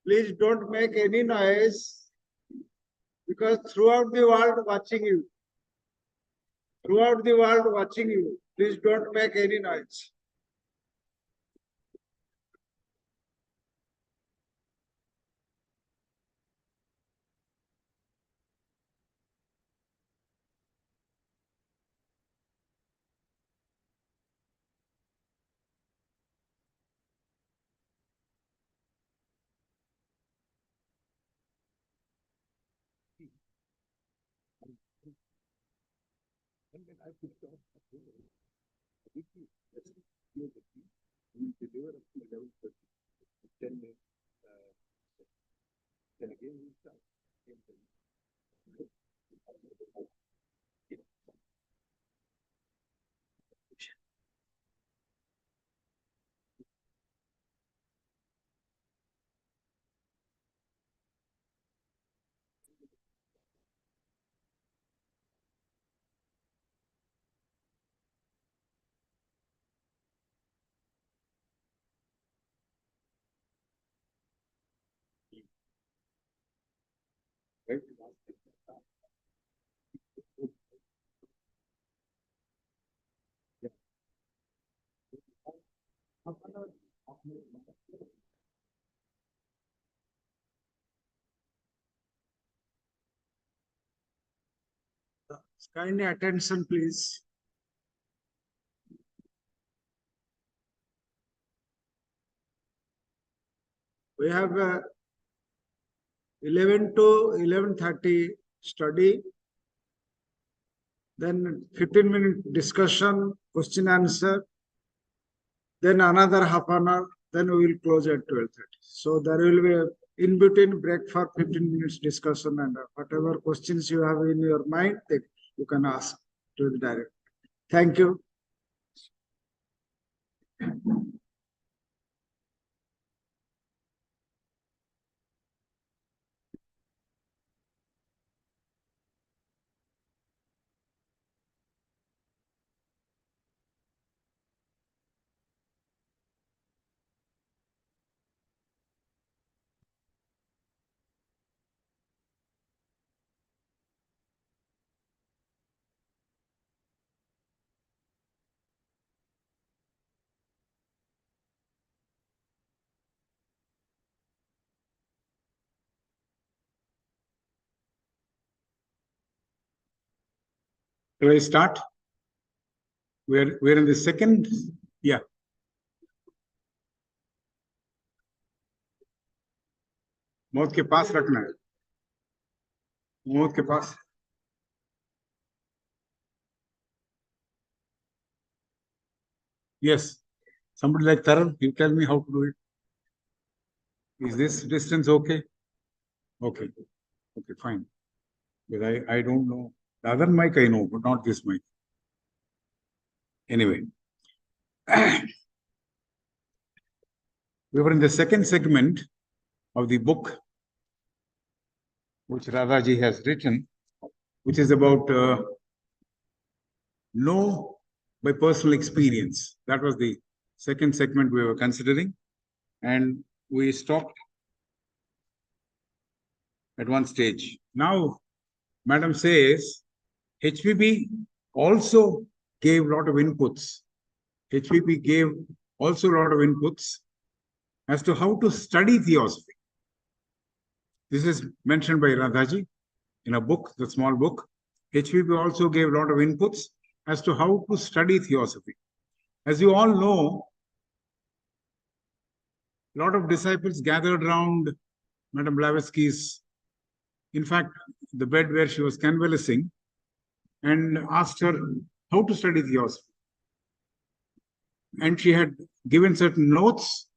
Please don't make any noise because throughout the world watching you. Throughout the world watching you. Please don't make any noise. Kindly attention, please. We have 11 to 11:30 study, then 15-minute discussion, question answer, then another half an hour, then we will close at 12:30. So there will be a in between break for 15 minutes discussion, and whatever questions you have in your mind, you can ask to the director. Thank you. Shall I start? We're in the second, yeah. मौत के पास रखना है, मौत के पास. Yes, somebody like Taran, you tell me how to do it. Is this distance okay? Okay, okay, fine. But I don't know. The other mic I know, but not this mic. Anyway, we were in the second segment of the book which Radhaji has written, which is about know by personal experience. That was the second segment we were considering. And we stopped at one stage. Now, Madam says, HPB also gave a lot of inputs. HPB gave also a lot of inputs as to how to study theosophy. This is mentioned by Radhaji in a book, the small book. HPB also gave a lot of inputs as to how to study theosophy. As you all know, a lot of disciples gathered around Madam Blavatsky's, in fact, the bed where she was convalescing, and asked her how to study theosophy. And she had given certain notes,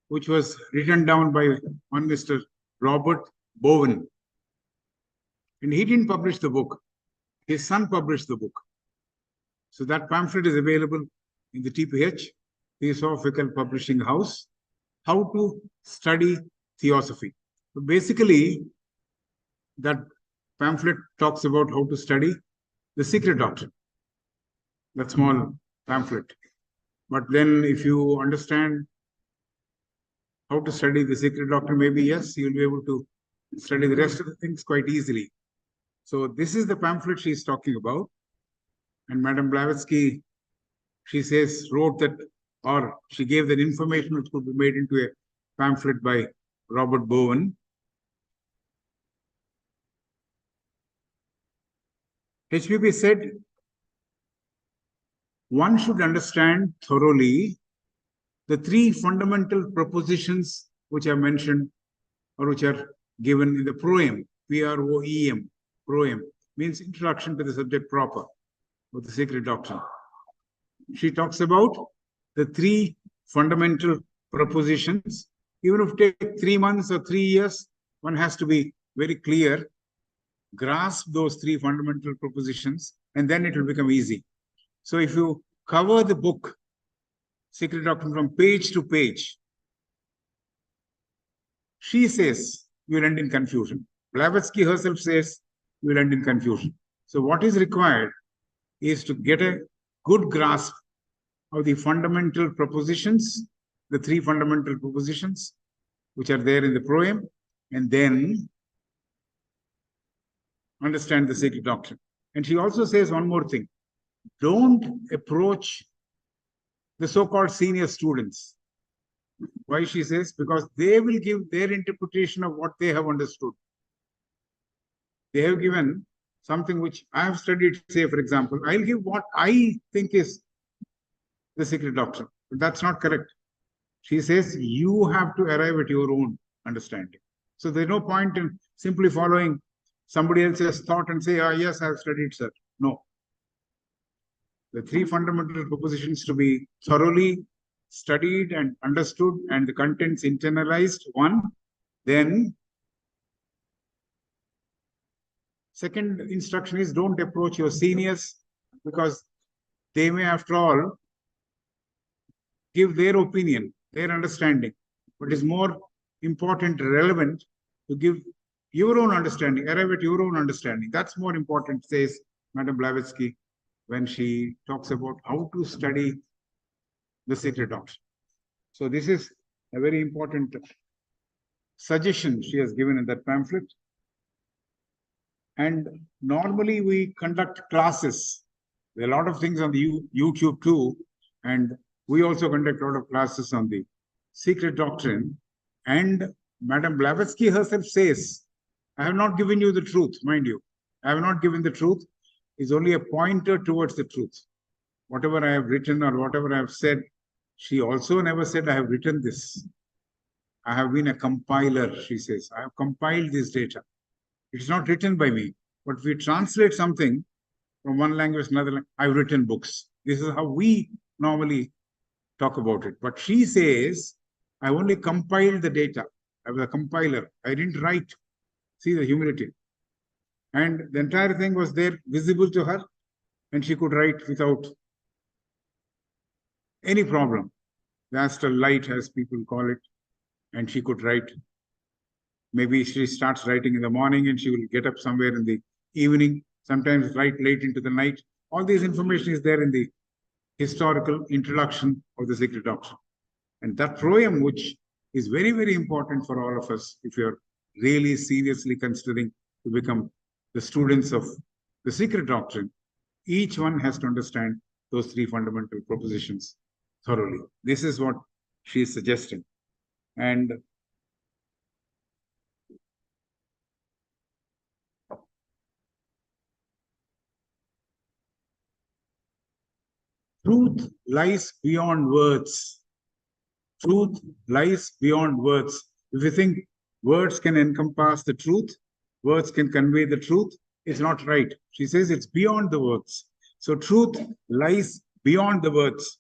which was written down by one Mr. Robert Bowen. And he didn't publish the book. His son published the book. So that pamphlet is available in the TPH, Theosophical Publishing House, How to Study Theosophy. So basically, that pamphlet talks about how to study the secret doctrine, that small pamphlet. But then if you understand how to study the secret doctrine, maybe yes, you'll be able to study the rest of the things quite easily. So this is the pamphlet she's talking about. And Madame Blavatsky, she says, wrote that, or she gave that information which could be made into a pamphlet by Robert Bowen. HPP said, one should understand thoroughly the three fundamental propositions which are mentioned or which are given in the proem, P-R-O-E-M, proem, means introduction to the subject proper of the secret doctrine. She talks about the three fundamental propositions. Even if it takes 3 months or 3 years, one has to be very clear, grasp those three fundamental propositions, and then it will become easy. So if you cover the book, Secret Doctrine, from page to page, she says you will end in confusion. Blavatsky herself says you will end in confusion. So what is required is to get a good grasp of the fundamental propositions, the three fundamental propositions which are there in the proem, and then understand the secret doctrine. And she also says one more thing. Don't approach the so-called senior students. Why she says? Because they will give their interpretation of what they have understood. They have given something which I have studied, say, for example, I'll give what I think is the secret doctrine. But that's not correct. She says you have to arrive at your own understanding. So there's no point in simply following somebody else's thought and say, yes, I've studied, sir. No. The three fundamental propositions to be thoroughly studied and understood and the contents internalized, one. Then second instruction is don't approach your seniors, because they may, after all, give their opinion, their understanding. But it's more important, relevant to give your own understanding, arrive at your own understanding. That's more important, says Madame Blavatsky, when she talks about how to study the secret doctrine. So this is a very important suggestion she has given in that pamphlet. And normally we conduct classes. There are a lot of things on the YouTube too. And we also conduct a lot of classes on the secret doctrine. And Madame Blavatsky herself says, I have not given you the truth, mind you. I have not given the truth. It's only a pointer towards the truth. Whatever I have written or whatever I have said, she also never said, I have written this. I have been a compiler, she says. I have compiled this data. It's not written by me. But if we translate something from one language to another, I've written books. This is how we normally talk about it. But she says, I only compiled the data. I was a compiler. I didn't write. See the humility. And the entire thing was there, visible to her, and she could write without any problem. The astral light, as people call it, and she could write. Maybe she starts writing in the morning and she will get up somewhere in the evening, sometimes write late into the night. All this information is there in the historical introduction of the secret doctrine. And that proem, which is very, very important for all of us, if you're really seriously considering to become the students of the secret doctrine, each one has to understand those three fundamental propositions thoroughly. This is what she is suggesting. And truth lies beyond words. Truth lies beyond words. If you think words can encompass the truth, words can convey the truth, it's not right. She says it's beyond the words. So truth lies beyond the words.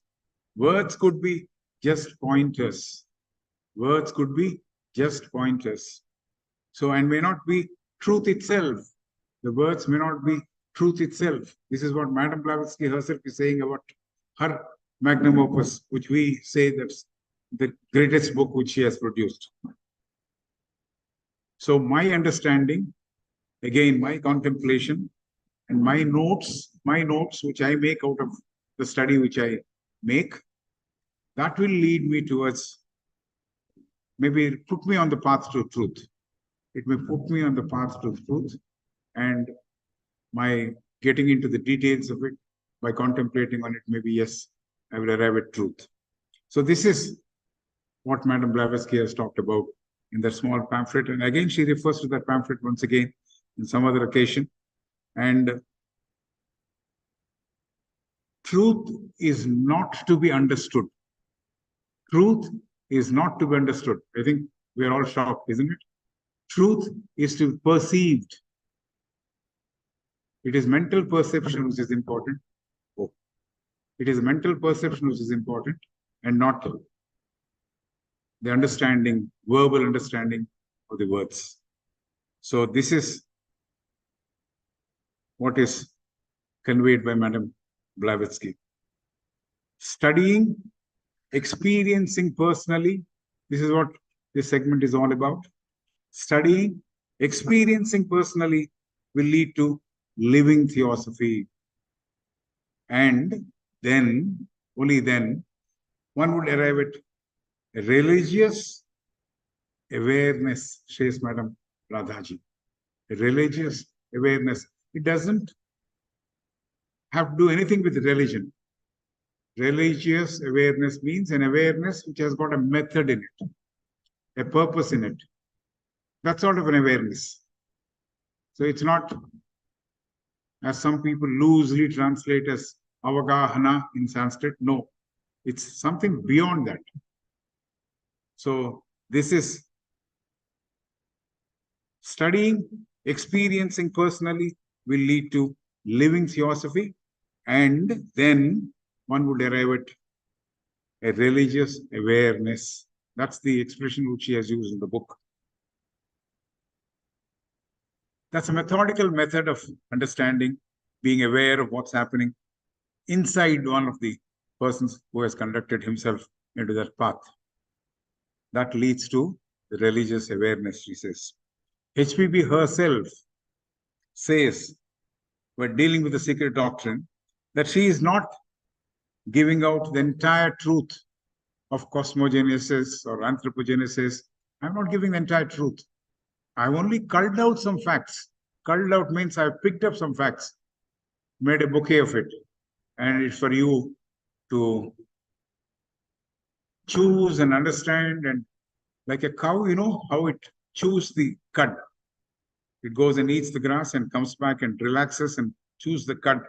Words could be just pointers. Words could be just pointers. So, and may not be truth itself. The words may not be truth itself. This is what Madame Blavatsky herself is saying about her magnum opus, which we say that's the greatest book which she has produced. So my understanding, again, my contemplation and my notes which I make out of the study which I make, that will lead me towards maybe put me on the path to truth. It may put me on the path to truth, and my getting into the details of it, by contemplating on it, maybe yes, I will arrive at truth. So this is what Madame Blavatsky has talked about in that small pamphlet. And again, she refers to that pamphlet once again in some other occasion. And truth is not to be understood. Truth is not to be understood. I think we are all shocked, isn't it? Truth is to be perceived. It is mental perception which is important. Oh. It is mental perception which is important, and not the understanding, verbal understanding of the words. So this is what is conveyed by Madame Blavatsky. Studying, experiencing personally, this is what this segment is all about. Studying, experiencing personally will lead to living theosophy. And then, only then, one would arrive at a religious awareness, says Madame Radhaji. A religious awareness. It doesn't have to do anything with religion. Religious awareness means an awareness which has got a method in it, a purpose in it. That sort of an awareness. So it's not, as some people loosely translate as avagahana in Sanskrit. No, it's something beyond that. So this is studying, experiencing personally will lead to living theosophy, and then one would arrive at a religious awareness. That's the expression which she has used in the book. That's a methodical method of understanding, being aware of what's happening inside one of the persons who has conducted himself into that path. That leads to the religious awareness, she says. HPB herself says, when dealing with the secret doctrine, that she is not giving out the entire truth of cosmogenesis or anthropogenesis. I'm not giving the entire truth. I've only culled out some facts. Culled out means I've picked up some facts, made a bouquet of it, and it's for you to choose and understand. And like a cow, you know how it chews the cud. It goes and eats the grass and comes back and relaxes and chews the cud.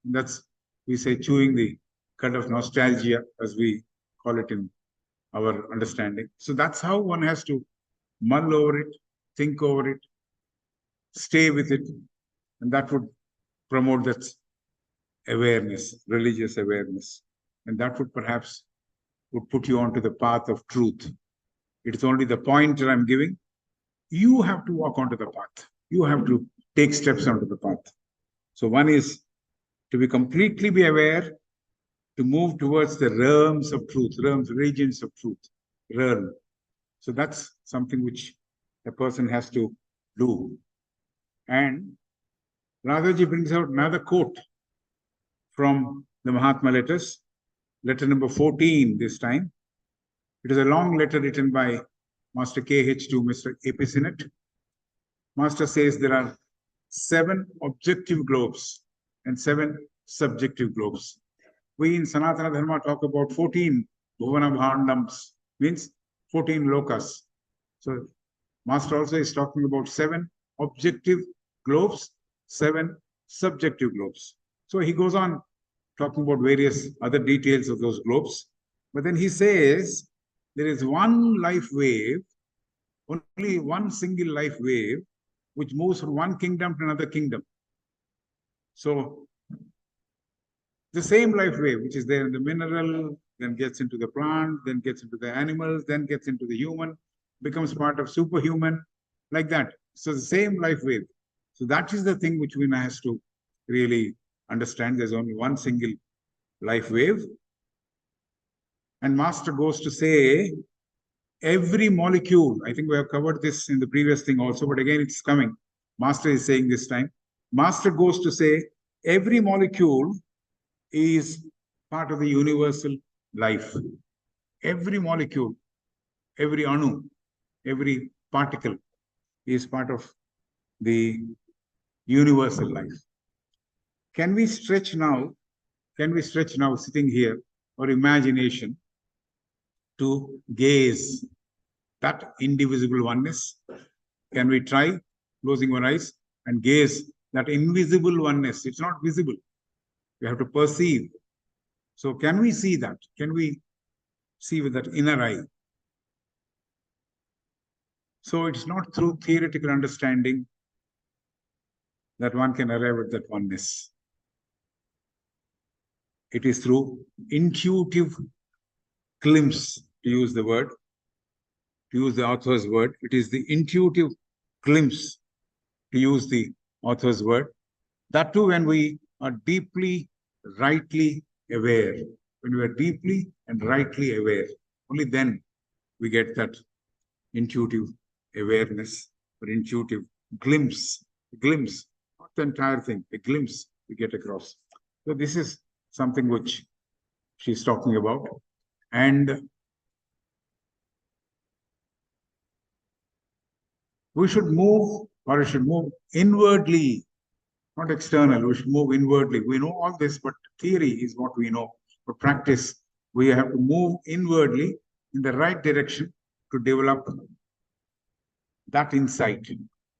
That's, we say, chewing the cud of nostalgia, as we call it in our understanding. So that's how one has to mull over it, think over it, stay with it, and that would promote that awareness, religious awareness. And that would perhaps would put you onto the path of truth. It's only the pointer I'm giving. You have to walk onto the path. You have to take steps onto the path. So one is to be completely be aware, to move towards the realms of truth, realms, regions of truth, realm. So that's something which a person has to do. And Radhaji brings out another quote from the Mahatma letters, letter number 14 this time. It is a long letter written by Master KH to Mr. A.P. Sinnett. Master says there are 7 objective globes and 7 subjective globes. We in Sanatana Dharma talk about 14 Bhuvana Bhandams, means 14 lokas. So Master also is talking about 7 objective globes, 7 subjective globes. So he goes on talking about various other details of those globes. But then he says there is one life wave, only one single life wave, which moves from one kingdom to another kingdom. So the same life wave, which is there in the mineral, then gets into the plant, then gets into the animals, then gets into the human, becomes part of superhuman, like that. So the same life wave. So that is the thing which one has to really understand. There's only one single life wave. And Master goes to say, every molecule, I think we have covered this in the previous thing also, but again it's coming. Master is saying this time. Master goes to say, every molecule is part of the universal life. Every molecule, every anu, every particle is part of the universal life. Can we stretch now sitting here, or imagination, to gaze that indivisible oneness? Can we try closing our eyes and gaze that invisible oneness? It's not visible. We have to perceive. So can we see that? Can we see with that inner eye? So it's not through theoretical understanding that one can arrive at that oneness. It is through intuitive glimpse, to use the word, to use the author's word. It is the intuitive glimpse, to use the author's word. That too, when we are deeply, rightly aware. When we are deeply and rightly aware, only then we get that intuitive awareness or intuitive glimpse, not the entire thing, a glimpse we get across. So this is something which she's talking about. And we should move inwardly, not external. We should move inwardly. We know all this, but theory is what we know. For practice, we have to move inwardly in the right direction to develop that insight,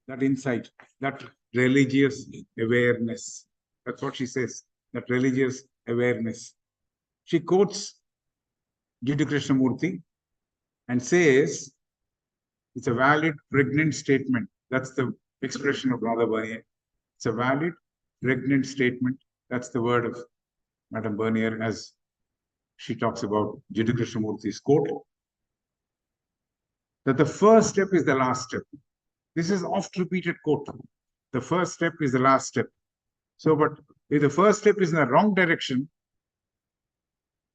that religious awareness. That's what she says, that religious awareness. She quotes Jiddu Krishnamurti and says, it's a valid, pregnant statement. That's the expression of Radha Bernier. It's a valid, pregnant statement. That's the word of Madame Bernier as she talks about Jiddu Krishnamurti's quote. That the first step is the last step. This is oft repeated quote. The first step is the last step. So, but if the first step is in the wrong direction,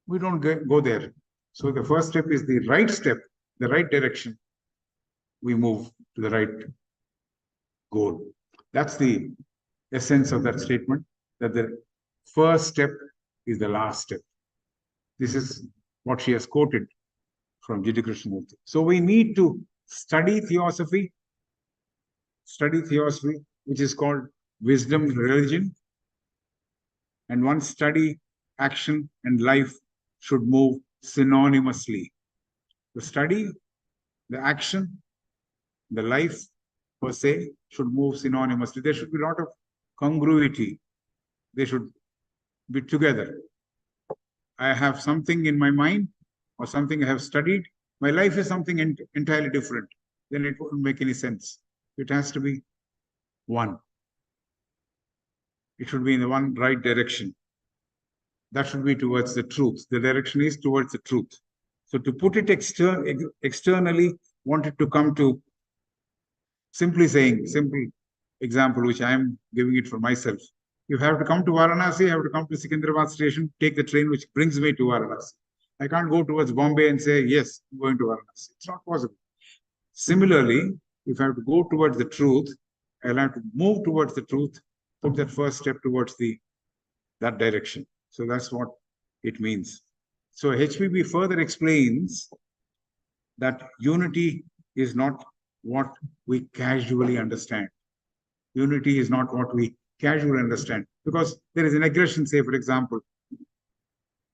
we don't go there. So the first step is the right step, the right direction. We move to the right goal. That's the essence of that statement, that the first step is the last step. This is what she has quoted from Jiddu Krishnamurti. So we need to study theosophy, which is called wisdom religion. And one study, action, and life should move synonymously. The study, the action, the life per se should move synonymously. There should be a lot of congruity. They should be together. I have something in my mind or something I have studied. My life is something entirely different. Then it wouldn't make any sense. It has to be one. It should be in the one right direction. That should be towards the truth. The direction is towards the truth. So to put it externally, wanted to come to simply saying, simple example, which I am giving it for myself. You have to come to Varanasi, you have to come to Secunderabad station, take the train which brings me to Varanasi. I can't go towards Bombay and say, yes, I'm going to Varanasi. It's not possible. Similarly, if I have to go towards the truth, I'll have to move towards the truth, put that first step towards that direction. So that's what it means. So HPB further explains that unity is not what we casually understand. Unity is not what we casually understand. Because there is an aggression, say, for example,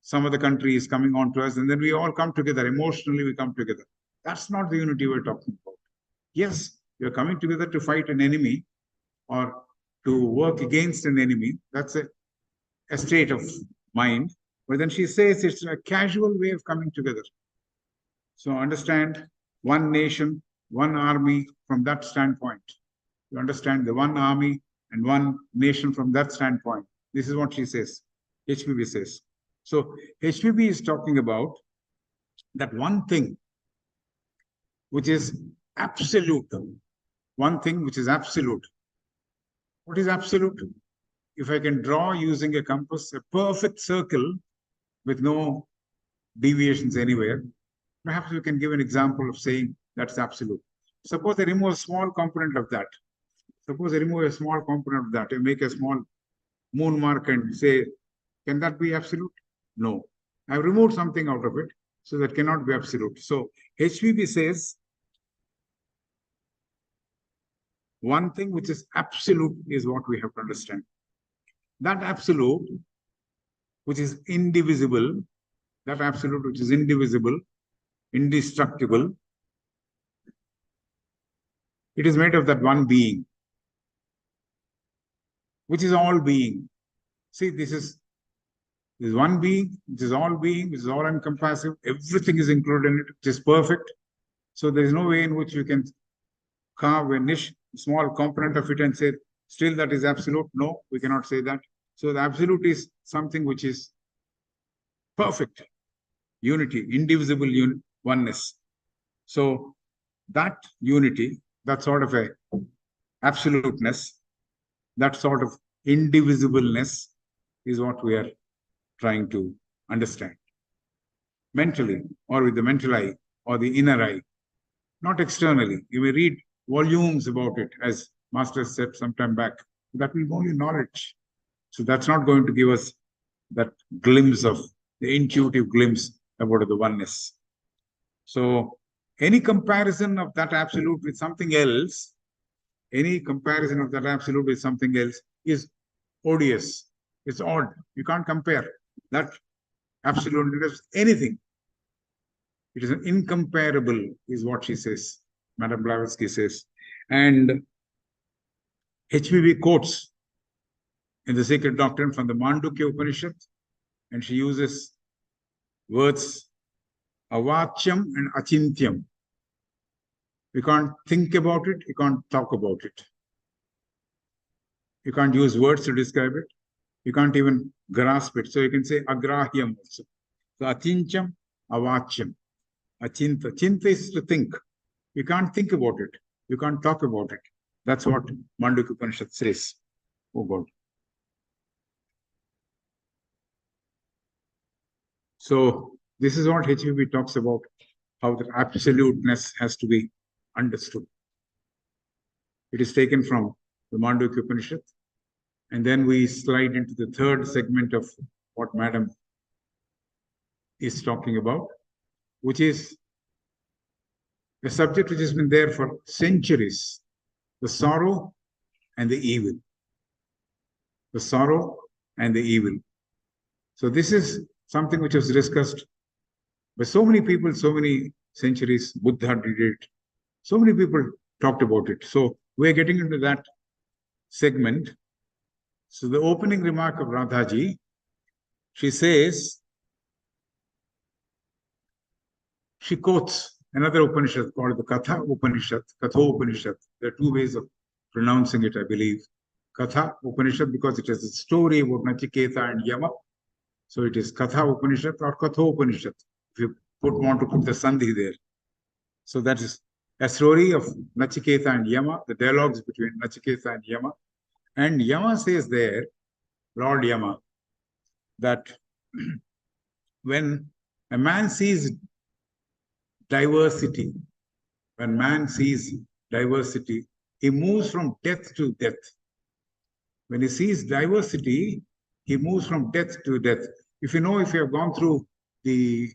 some other country is coming on to us, and then we all come together. Emotionally, we come together. That's not the unity we're talking about. Yes, you're coming together to fight an enemy or to work against an enemy. That's a state of mind. But then she says it's a casual way of coming together. So understand one nation, one army from that standpoint. You understand the one army and one nation from that standpoint. This is what she says, HPB says. So HPB is talking about that one thing which is absolute. One thing which is absolute. What is absolute? If I can draw using a compass, a perfect circle with no deviations anywhere, perhaps we can give an example of saying that's absolute. Suppose I remove a small component of that. Suppose I remove a small component of that and make a small moon mark and say, can that be absolute? No. I've removed something out of it, so that cannot be absolute. So HPB says one thing which is absolute is what we have to understand. That absolute, which is indivisible, that absolute which is indivisible, indestructible, it is made of that one being, which is all being. See, this is one being, which is all being, which is all encompassing, everything is included in it, which is perfect. So there is no way in which you can carve a niche, small component of it and say, still that is absolute. No, we cannot say that. So the absolute is something which is perfect, unity, indivisible oneness. So that unity, that sort of a absoluteness, that sort of indivisibleness is what we are trying to understand. Mentally, or with the mental eye, or the inner eye, not externally. You may read volumes about it, as Master said some time back. That will be only knowledge. So that's not going to give us that glimpse of the intuitive glimpse about the oneness. So any comparison of that absolute with something else, any comparison of that absolute with something else is odious. It's odd. You can't compare that absolute with anything. It is an incomparable, is what she says. Madame Blavatsky says. And HPV quotes in the Sacred Doctrine from the Mandukya Upanishad, and she uses words avachyam and achintyam. You can't think about it, you can't talk about it. You can't use words to describe it. You can't even grasp it. So you can say agrahyam also. So achintyam, avachyam. Achinta. Chinta is to think. You can't think about it. You can't talk about it. That's what Mandukya Upanishad says. Oh God. So this is what HVB talks about, how the absoluteness has to be understood. It is taken from the Mandukya Upanishad. And then we slide into the third segment of what Madam is talking about, which is a subject which has been there for centuries, the sorrow and the evil. The sorrow and the evil. So this is something which was discussed by so many people, so many centuries. Buddha did it. So many people talked about it. So we're getting into that segment. So the opening remark of Radhaji, she says, she quotes another Upanishad called the Katha Upanishad, Katho Upanishad. There are two ways of pronouncing it, I believe. Katha Upanishad, because it has a story about Nachiketa and Yama. So it is Katha Upanishad or Katho Upanishad, if you want to put the Sandhi there. So that is a story of Nachiketa and Yama, the dialogues between Nachiketa and Yama. And Yama says there, Lord Yama, that when a man sees diversity, when man sees diversity, he moves from death to death. When he sees diversity, he moves from death to death. If you have gone through the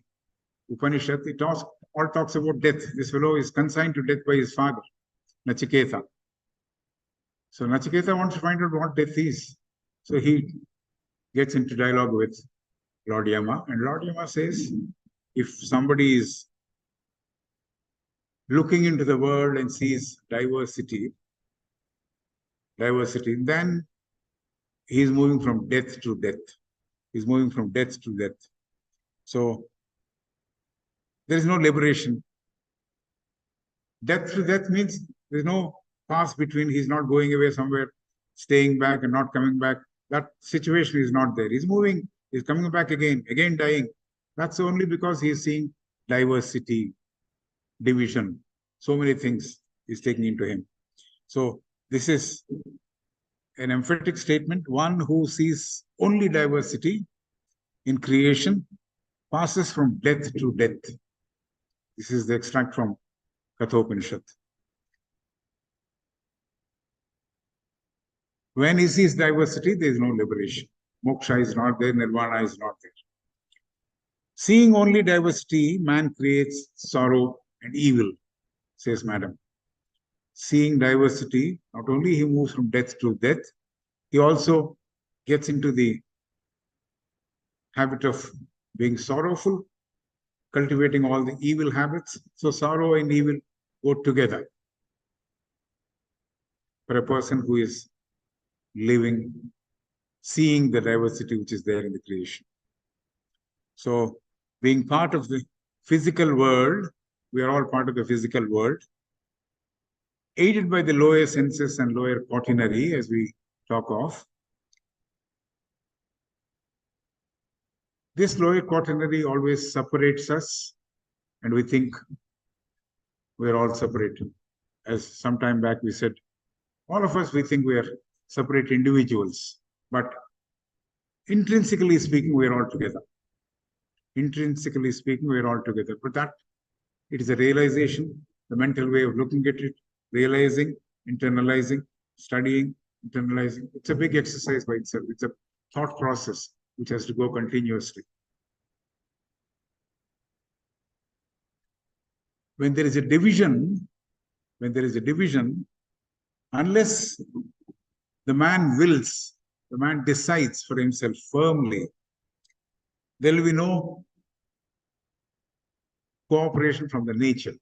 Upanishad, it all talks about death. This fellow is consigned to death by his father, Nachiketa. So Nachiketa wants to find out what death is. So he gets into dialogue with Lord Yama, and Lord Yama says, if somebody is looking into the world and sees diversity, then he is moving from death to death. He's moving from death to death. So there is no liberation. Death to death means there's no pass between. He's not going away somewhere, staying back and not coming back. That situation is not there. He's moving, he's coming back again dying. That's only because he's seeing diversity, division. So many things is taking into him. So this is an emphatic statement. One who sees only diversity in creation passes from death to death. This is the extract from Kathopanishad. When he sees diversity, there is no liberation. Moksha is not there, nirvana is not there. Seeing only diversity, man creates sorrow and evil, says Madam. seeing diversity, not only he moves from death to death, he also gets into the habit of being sorrowful, cultivating all the evil habits. So sorrow and evil go together for a person who is living, seeing the diversity which is there in the creation. So being part of the physical world, we are all part of the physical world, aided by the lower senses and lower quaternary, as we talk of. This lower quaternary always separates us, and we think we're all separated. As some time back we said, all of us, we think we are separate individuals, but intrinsically speaking, we are all together. Intrinsically speaking, we are all together. But that, it is a realization, the mental way of looking at it, realizing, internalizing, studying, internalizing. It's a big exercise by itself. It's a thought process which has to go continuously. When there is a division, unless the man wills, the man decides for himself firmly, there will be no cooperation from the nature.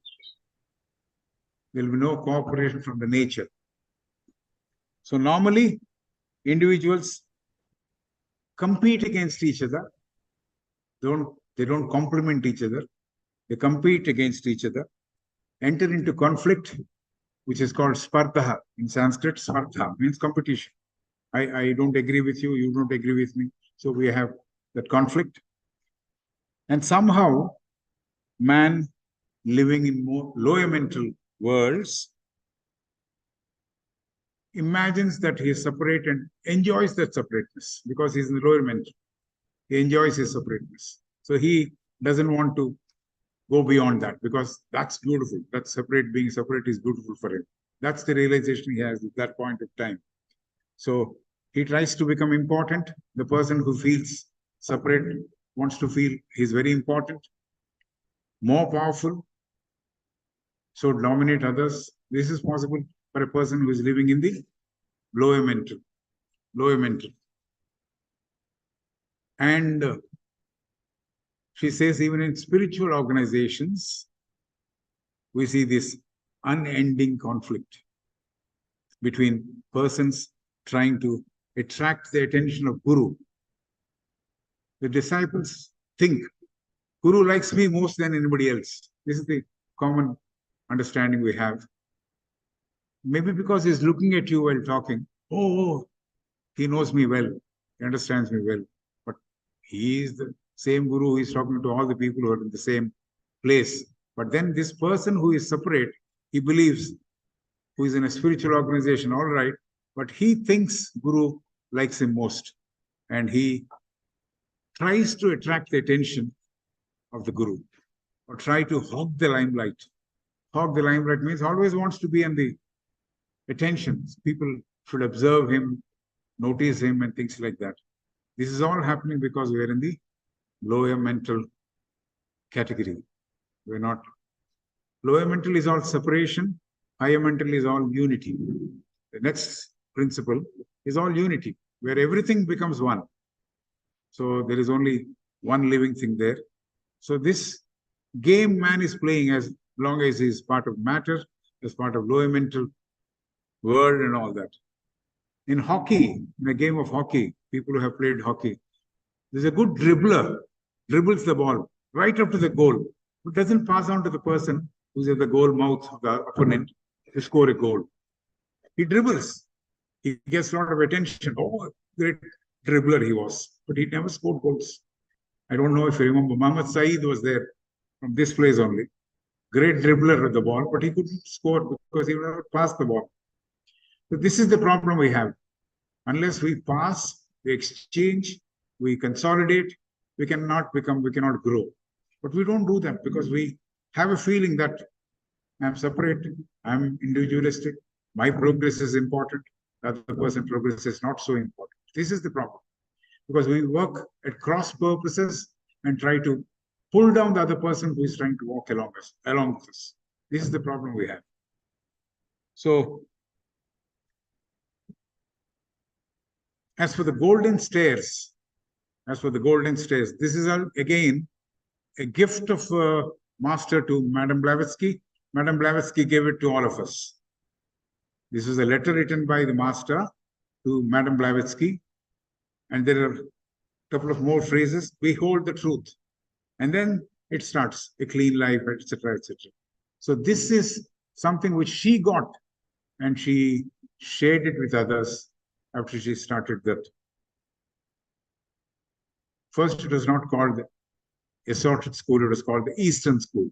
There will be no cooperation from the nature. So normally, individuals compete against each other. They don't complement each other. They compete against each other, enter into conflict, which is called spardha. In Sanskrit, spardha means competition. I don't agree with you, you don't agree with me. So we have that conflict. And somehow, man living in more lower mental worlds imagines that he is separate and enjoys that separateness because he's in the lower mental. He enjoys his separateness. So he doesn't want to go beyond that because that's beautiful. That separate, being separate is beautiful for him. That's the realization he has at that point of time. So he tries to become important. The person who feels separate wants to feel he's very important, more powerful, so dominate others. This is possible for a person who is living in the lower mental. And she says even in spiritual organizations, we see this unending conflict between persons trying to attract the attention of Guru. The disciples think, Guru likes me most than anybody else. This is the common understanding we have. Maybe because he's looking at you while talking. Oh, he knows me well. He understands me well. But he is the same Guru who is talking to all the people who are in the same place. But then this person who is separate, he believes, who is in a spiritual organization, all right, but he thinks Guru likes him most. And he tries to attract the attention of the Guru or try to hog the limelight. Hog the limelight means always wants to be in the attention. People should observe him, notice him, and things like that. This is all happening because we are in the lower mental category. We're not. Lower mental is all separation. Higher mental is all unity. The next principle is all unity, where everything becomes one. So there is only one living thing there. So this game man is playing as long as he is part of matter, as part of lower mental world and all that. In hockey, in a game of hockey, people who have played hockey, there's a good dribbler, dribbles the ball right up to the goal, but doesn't pass on to the person who's at the goal mouth of the opponent to score a goal. He dribbles. He gets a lot of attention. Oh, great dribbler he was, but he never scored goals. I don't know if you remember, Mohammad Saeed was there from this place only. Great dribbler with the ball, but he couldn't score because he would never pass the ball. So this is the problem we have. Unless we pass, we exchange, we consolidate, we cannot grow. But we don't do that because we have a feeling that I'm separate, I'm individualistic, my progress is important, the other person's progress is not so important. This is the problem. Because we work at cross purposes and try to pull down the other person who is trying to walk along with us. This is the problem we have. So, as for the golden stairs, this is again a gift of Master to Madame Blavatsky. Madame Blavatsky gave it to all of us. This is a letter written by the Master to Madame Blavatsky. And there are a couple of more phrases. Behold the truth. And then it starts, a clean life, etc., etc. So this is something which she got, and she shared it with others after she started that. First, it was not called the Assorted School, it was called the Eastern School.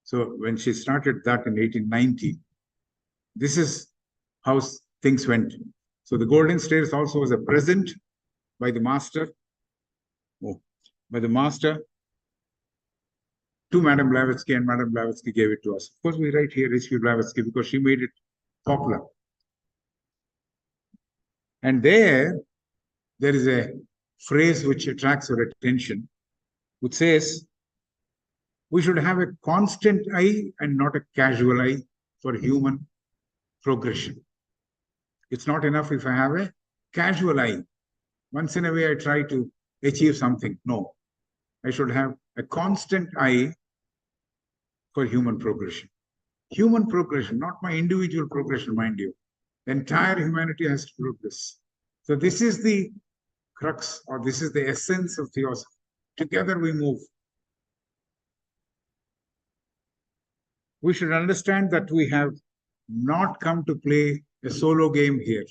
So when she started that in 1890, this is how things went. So the Golden Stairs also was a present by the Master, to Madame Blavatsky, and Madame Blavatsky gave it to us. Of course, we write here H.P. Blavatsky because she made it popular. And there is a phrase which attracts our attention, which says, we should have a constant eye and not a casual eye for human progression. It's not enough if I have a casual eye. Once in a way, I try to achieve something. No, I should have a constant eye for human progression. Human progression, not my individual progression, mind you. The entire humanity has to progress. So this is the crux, or this is the essence of theosophy. Together we move. We should understand that we have not come to play a solo game here.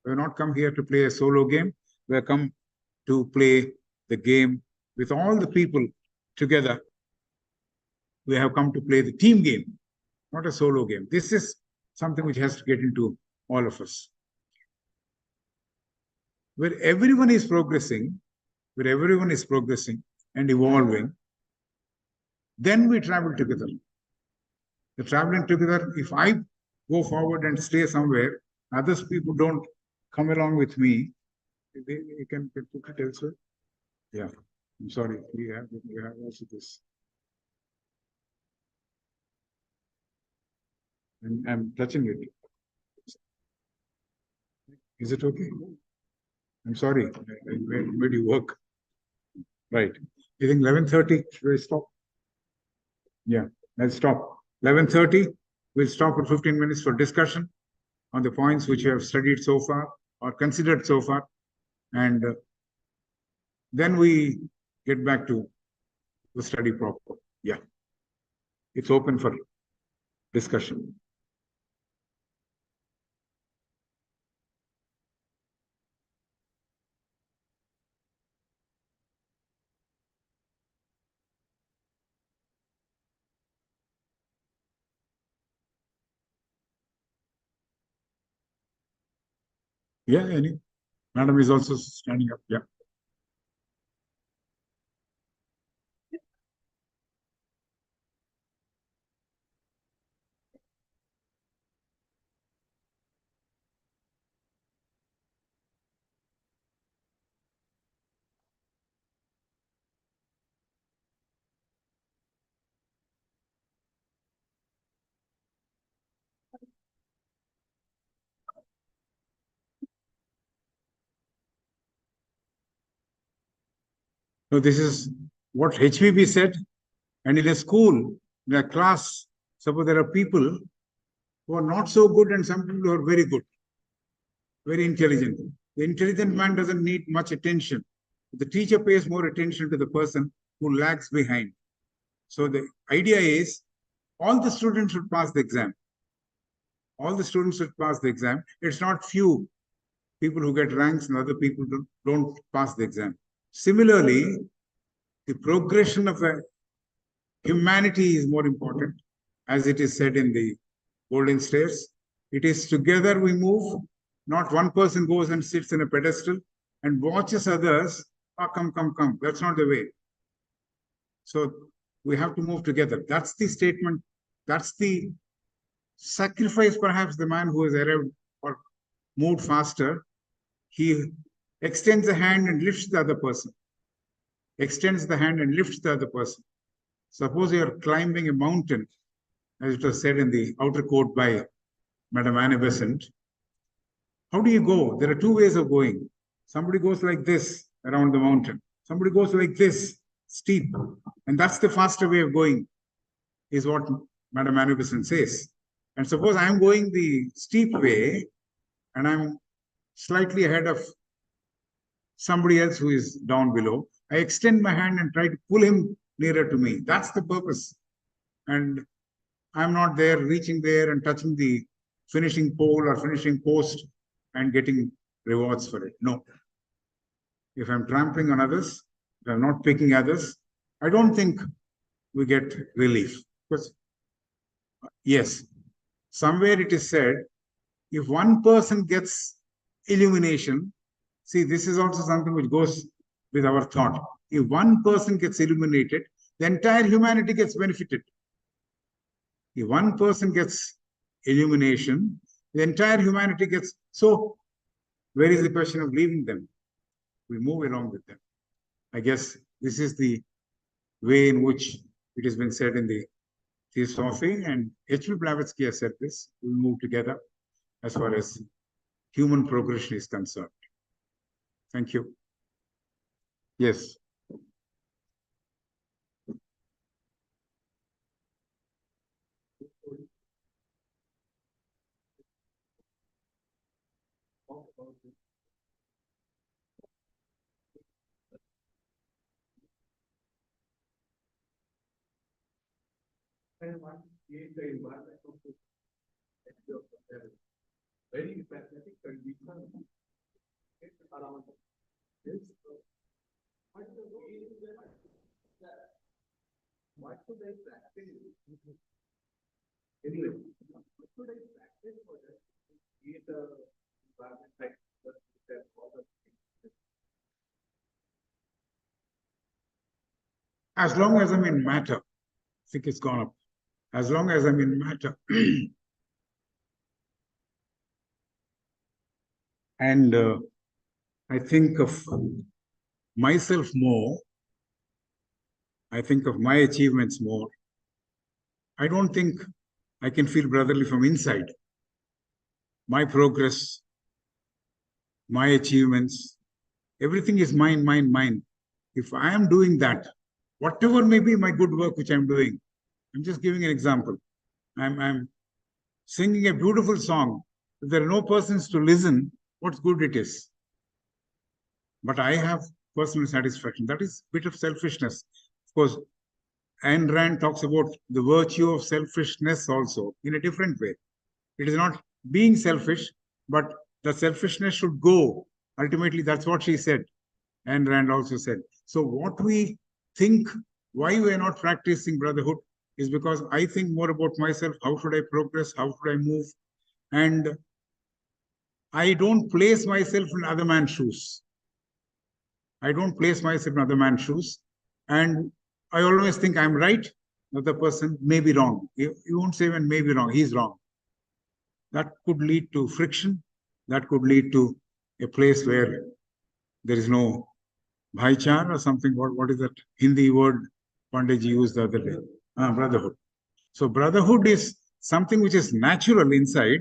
We have not come here to play a solo game. We have come to play the game with all the people together. We have come to play the team game, not a solo game. This is something which has to get into all of us. Where everyone is progressing and evolving, then we travel together. The traveling together, if I go forward and stay somewhere, others people don't come along with me, you can put it elsewhere. Yeah, I'm sorry, we have also this. And I'm touching it. Is it okay? I'm sorry, I made you work. Right. You think 11:30, should we stop? Yeah, let's stop. 11:30, we'll stop for 15 minutes for discussion on the points which you have studied so far or considered so far. And then we get back to the study proper. Yeah. It's open for discussion. Yeah, any. Madam is also standing up. Yeah. So this is what HVB said. And in a school, in a class, suppose there are people who are not so good and some people who are very good, very intelligent. The intelligent man doesn't need much attention. The teacher pays more attention to the person who lags behind. So the idea is all the students should pass the exam. All the students should pass the exam. It's not few people who get ranks and other people don't pass the exam. Similarly, the progression of humanity is more important, as it is said in the Golden Stairs. It is together we move, not one person goes and sits in a pedestal and watches others, come. That's not the way. So we have to move together. That's the statement. That's the sacrifice, perhaps, the man who has arrived or moved faster. He extends the hand and lifts the other person. Extends the hand and lifts the other person. Suppose you are climbing a mountain, as it was said in the outer court by Madam Annie Besant, how do you go? There are two ways of going. Somebody goes like this around the mountain. Somebody goes like this, steep. And that's the faster way of going, is what Madam Annie Besant says. And suppose I'm going the steep way and I'm slightly ahead of somebody else who is down below. I extend my hand and try to pull him nearer to me. That's the purpose. And I'm not there reaching there and touching the finishing pole or finishing post and getting rewards for it. No. If I'm trampling on others, if I'm not picking others, I don't think we get relief. Because, yes, somewhere it is said, if one person gets illumination, see, this is also something which goes with our thought. If one person gets illuminated, the entire humanity gets benefited. If one person gets illumination, the entire humanity gets. So, where is the question of leaving them? We move along with them. I guess this is the way in which it has been said in the Theosophy, and H.P. Blavatsky has said this. We move together as far as human progression is concerned. Thank you. Yes. Very pathetic condition around this. What should I practice? Anyway, what should I practice for that? Create a environment like that for the as long as I'm in matter, I think it's gone up. As long as I'm in matter. And I think of myself more. I think of my achievements more. I don't think I can feel brotherly from inside. My progress, my achievements, everything is mine, mine, mine. If I am doing that, whatever may be my good work which I'm doing, I'm just giving an example. I'm singing a beautiful song. If there are no persons to listen, what good it is. But I have personal satisfaction. That is a bit of selfishness. Of course, Ayn Rand talks about the virtue of selfishness also in a different way. It is not being selfish, but the selfishness should go. Ultimately, that's what she said. Ayn Rand also said. So what we think, why we are not practicing brotherhood is because I think more about myself. How should I progress? How should I move? And I don't place myself in other man's shoes. I don't place myself in other man's shoes. And I always think I'm right. Another person may be wrong. You won't say when may be wrong. He's wrong. That could lead to friction. That could lead to a place where there is no bhaichar or something. What is that Hindi word Panditji used the other day? Brotherhood. So brotherhood is something which is natural inside.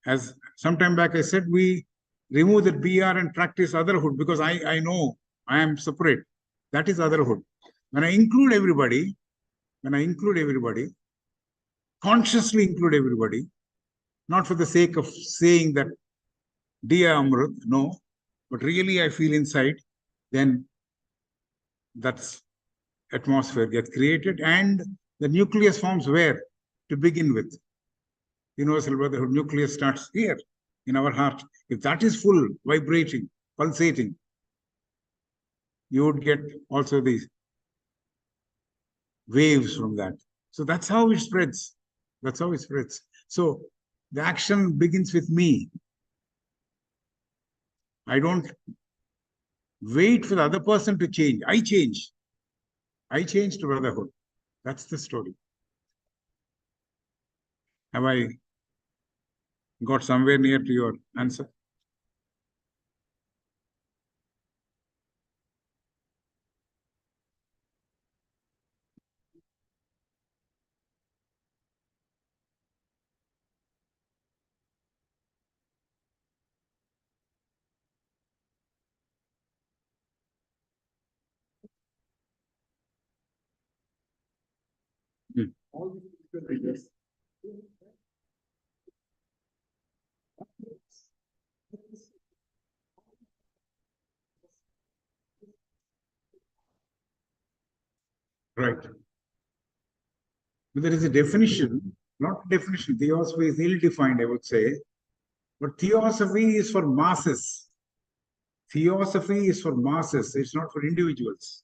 As some time back I said, we remove the BR and practice otherhood because I know I am separate. That is otherhood. When I include everybody, consciously include everybody, not for the sake of saying that Dear Amrut, no, but really I feel inside, then that's atmosphere gets created and the nucleus forms where to begin with. Universal brotherhood nucleus starts here in our heart. If that is full, vibrating, pulsating, you would get also these waves from that. So that's how it spreads. That's how it spreads. So the action begins with me. I don't wait for the other person to change. I change. I change to brotherhood. That's the story. Have I got somewhere near to your answer? all these physical ideas. Right. But there is a definition, not definition. Theosophy is ill-defined, I would say. But theosophy is for masses. Theosophy is for masses. It's not for individuals.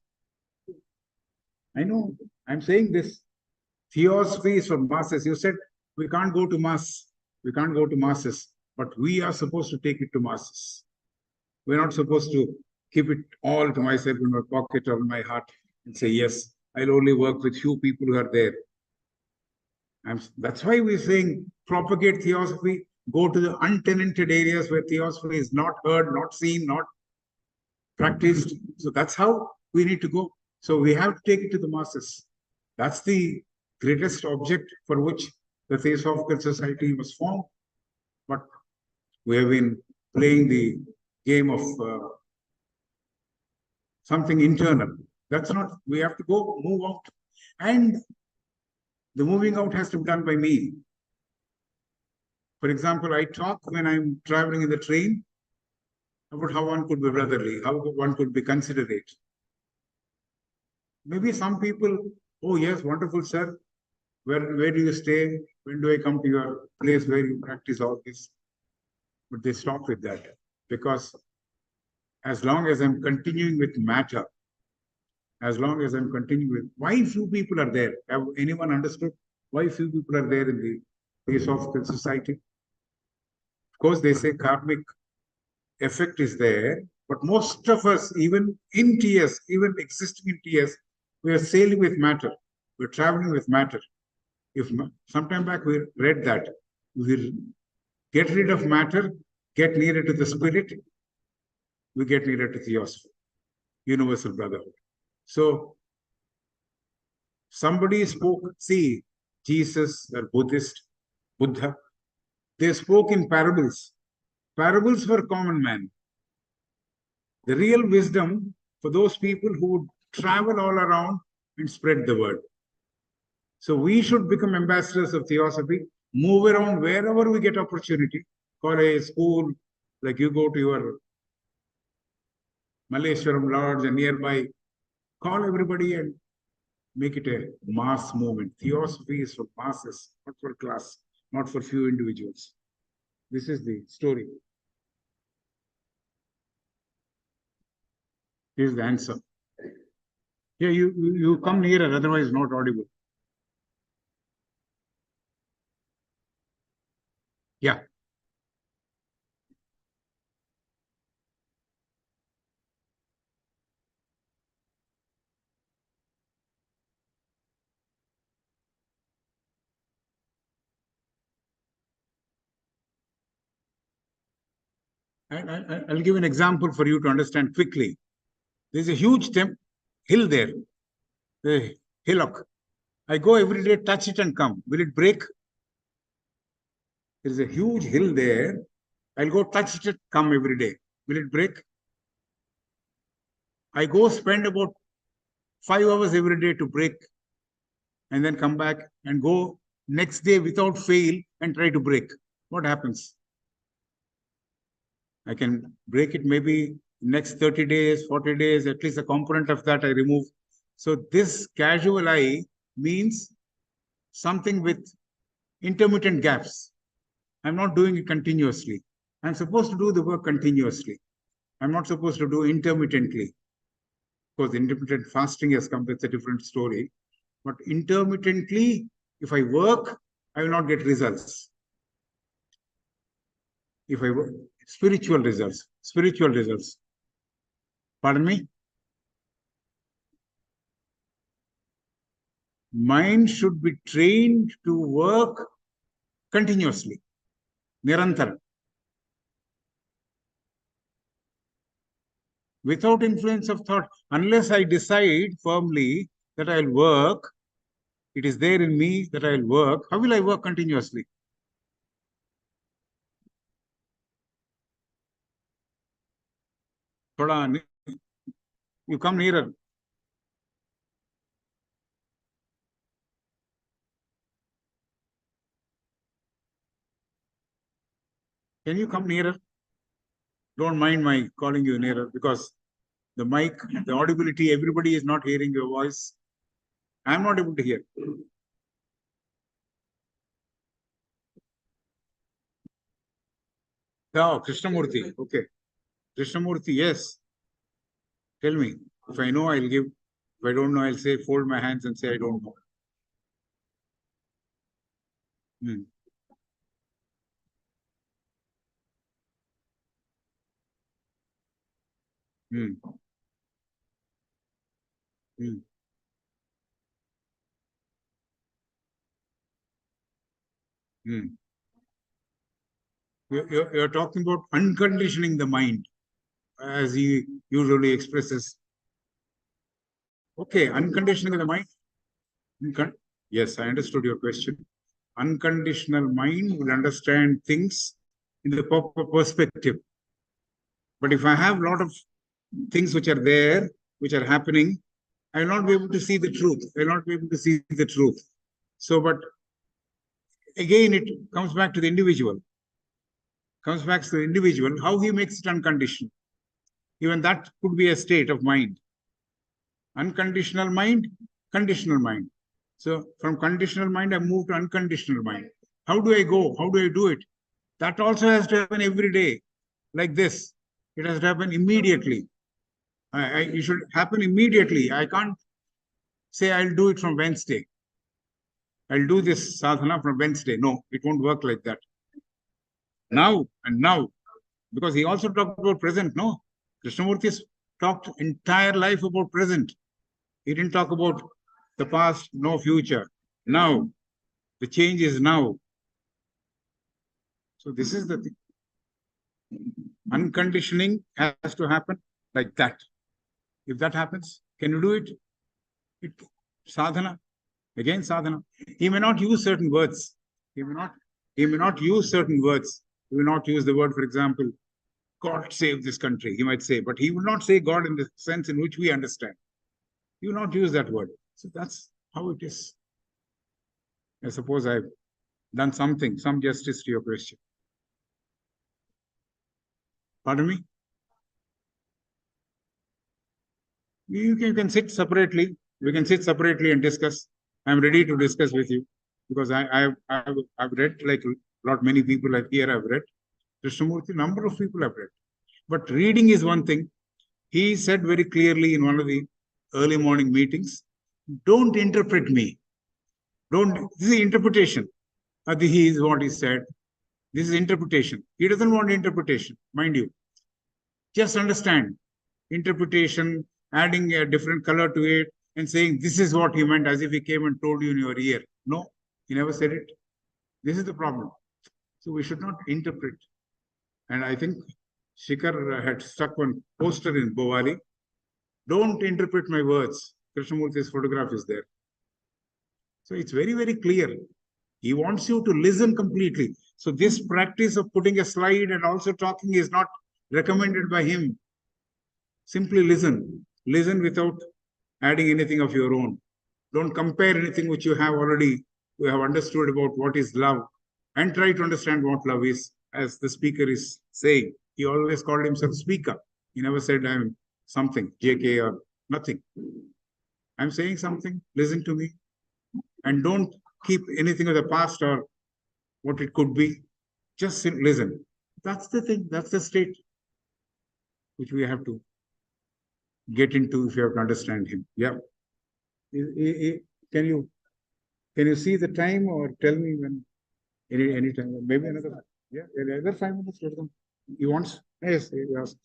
I know. I'm saying this. Theosophy is for masses. You said we can't go to mass. We can't go to masses. But we are supposed to take it to masses. We're not supposed to keep it all to myself in my pocket or in my heart and say, yes, I'll only work with few people who are there. That's why we're saying propagate theosophy, go to the untenanted areas where theosophy is not heard, not seen, not practiced. So that's how we need to go. So we have to take it to the masses. That's the greatest object for which the Theosophical Society was formed. But we have been playing the game of something internal. That's not, we have to go, move out. And the moving out has to be done by me. For example, I talk when I'm traveling in the train about how one could be brotherly, how one could be considerate. Maybe some people, oh yes, wonderful, sir. Where do you stay? When do I come to your place where you practice all this? But they stop with that because as long as I'm continuing with matter, as long as I'm continuing with why few people are there? Have anyone understood why few people are there in the Theosophical Society? Of course, they say karmic effect is there, but most of us, even in TS, even existing in TS, we are sailing with matter. We're traveling with matter. If sometime back we read that, we get rid of matter, get nearer to the spirit, we get nearer to theosophy, universal brotherhood. So somebody spoke, see, Jesus or Buddhist, Buddha, they spoke in parables. Parables for common man. The real wisdom for those people who would travel all around and spread the word. So we should become ambassadors of theosophy, move around wherever we get opportunity, college, school, like you go to your Malleshwaram Lodge and nearby, call everybody and make it a mass movement. Theosophy is for masses, not for class, not for few individuals. This is the story. Here's the answer. Yeah, you come nearer, otherwise not audible. Yeah. I'll give an example for you to understand quickly. There's a huge hill there, the hillock. I go every day, touch it and come. Will it break? There's a huge hill there. I'll go touch it, come every day. Will it break? I go spend about 5 hours every day to break and then come back and go next day without fail and try to break. What happens? I can break it maybe next 30 days, 40 days, at least a component of that I remove. So this casual eye means something with intermittent gaps. I'm not doing it continuously. I'm supposed to do the work continuously. I'm not supposed to do intermittently. Of course, intermittent fasting has come with a different story. But intermittently, if I work, I will not get results. If I work, spiritual results. Pardon me? Mind should be trained to work continuously, Nirantara. Without influence of thought, unless I decide firmly that I'll work, it is there in me that I'll work. How will I work continuously? Thoda, you come nearer. Can you come nearer? Don't mind my calling you nearer because the mic, the audibility, everybody is not hearing your voice. I'm not able to hear. Oh, Krishnamurti. Okay. Krishnamurti, yes. Tell me. If I know, I'll give. If I don't know, I'll say, fold my hands and say, I don't know. Hmm. Hmm. Hmm. Hmm. You're talking about unconditioning the mind, as he usually expresses. Okay, unconditioning the mind. Yes, I understood your question. Unconditional mind will understand things in the proper perspective. But if I have a lot of things which are there, which are happening, I will not be able to see the truth. I will not be able to see the truth. So, but again, it comes back to the individual. Comes back to the individual, how he makes it unconditional. Even that could be a state of mind. Unconditional mind, conditional mind. So from conditional mind, I move to unconditional mind. How do I go? How do I do it? That also has to happen every day, like this. It has to happen immediately. It should happen immediately. I can't say I'll do it from Wednesday. I'll do this sadhana from Wednesday. No, it won't work like that. Now and now, because he also talked about present. No, Krishnamurti talked entire life about present. He didn't talk about the past, no future. Now, the change is now. So this is the thing. Unconditioning has to happen like that. If that happens, can you do it? It sadhana. Again, sadhana. He may not use certain words. He may not use certain words. He will not use the word, for example, God save this country, he might say, but he will not say God in the sense in which we understand. He will not use that word. So that's how it is. I suppose I've done something, some justice to your question. Pardon me? You can sit separately. We can sit separately and discuss. I'm ready to discuss with you because I've read like a lot many people here have read. Krishnamurti, number of people have read. But reading is one thing. He said very clearly in one of the early morning meetings, don't interpret me. Don't, this is interpretation. He is what he said. This is interpretation. He doesn't want interpretation, mind you. Just understand interpretation, adding a different color to it, and saying this is what he meant as if he came and told you in your ear. No, he never said it. This is the problem. So we should not interpret. And I think Shikhar had stuck one poster in Bowali. Don't interpret my words. Krishnamurti's photograph is there. So it's very, very clear. He wants you to listen completely. So this practice of putting a slide and also talking is not recommended by him. Simply listen. Listen without adding anything of your own. Don't compare anything which you have understood about what is love, and try to understand what love is, as the speaker is saying. He always called himself speaker. He never said I'm something, JK or nothing. I'm saying something, listen to me, and don't keep anything of the past or what it could be. Just listen. That's the thing. That's the state which we have to get into if you have to understand him. Yeah. Can you see the time or tell me when any time? Maybe another. Yeah, another 5 minutes. Let them. He wants. Yes. Yes.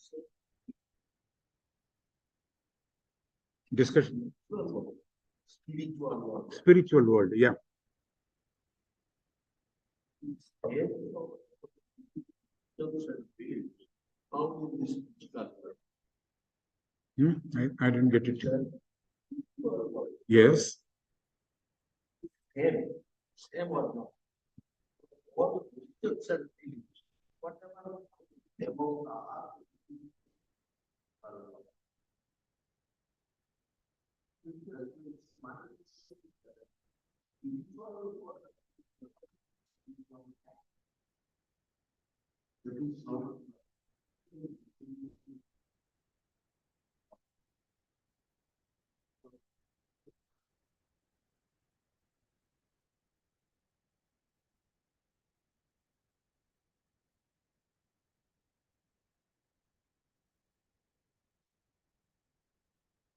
Discussion. Spiritual world. Yeah. I didn't get it. Yes.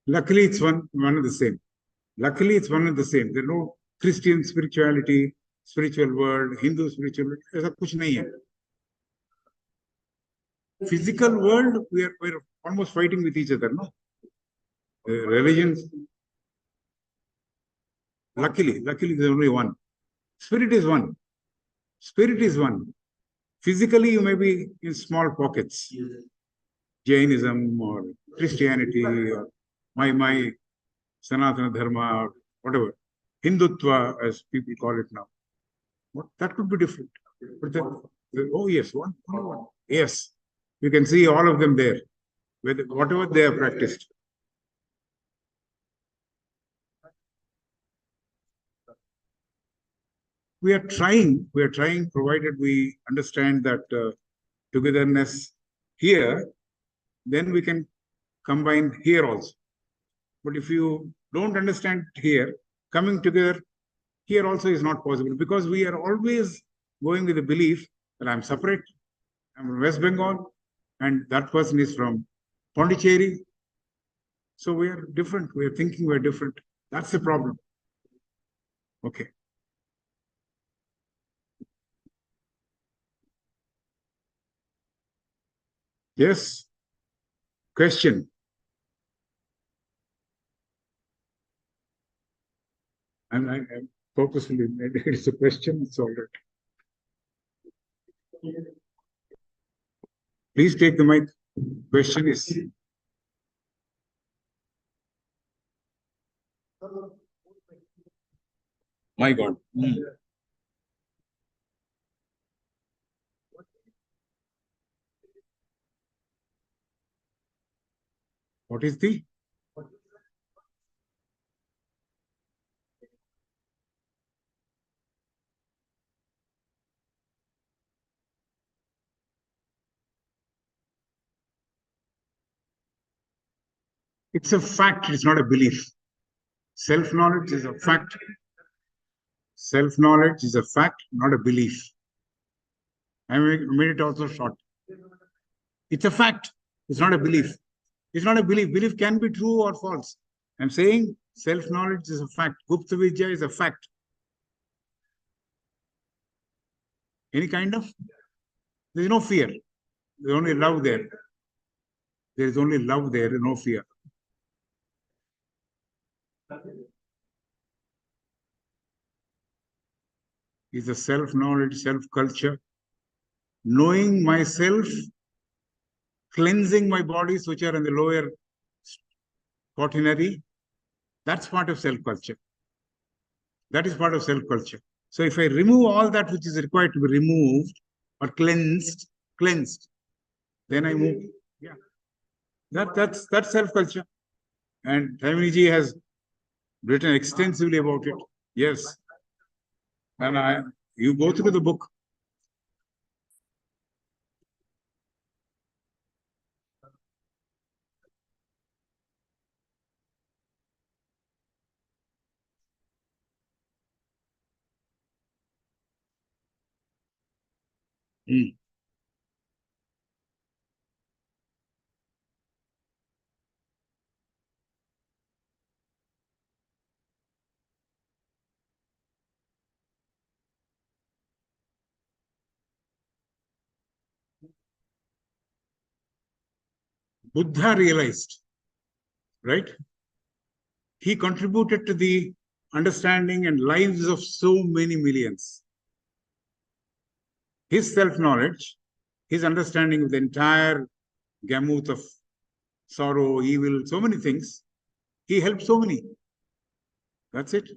Luckily, it's one and the same. Luckily, it's one and the same. There's no Christian spirituality, spiritual world, Hindu spiritual world. ऐसा कुछ नहीं है. Physical world, we're almost fighting with each other, no? Religions. Luckily, there's only one. Spirit is one. Spirit is one. Physically, you may be in small pockets. Jainism or Christianity or my Sanatana Dharma or whatever. Hindutva, as people call it now. That could be different. But oh yes, one. Yes. You can see all of them there. Whatever they have practiced. We are trying, provided we understand that togetherness here, then we can combine here also. But if you don't understand here, coming together here also is not possible, because we are always going with the belief that I'm separate, I'm from West Bengal, and that person is from Pondicherry. So we are different. We are thinking we're different. That's the problem. Okay. Yes. Question. And I purposely made it a question. It's all right. Please take the mic. Question is. My God. What is the? It's a fact. It's not a belief. Self-knowledge is a fact. Self-knowledge is a fact, not a belief. I made it also short. It's a fact. It's not a belief. It's not a belief. Belief can be true or false. I'm saying self-knowledge is a fact. Gupta Vidya is a fact. Any kind of? There's no fear. There's only love there. There is only love there, no fear. Is a self-knowledge, self-culture. Knowing myself, cleansing my bodies, which are in the lower quaternary, that's part of self-culture. That is part of self-culture. So if I remove all that which is required to be removed or cleansed, then I move. Yeah. That's self-culture. And Taimini has written extensively about it. Yes. And you go through the book. Buddha realized, right? He contributed to the understanding and lives of so many millions. His self-knowledge, his understanding of the entire gamut of sorrow, evil, so many things, he helped so many. That's it.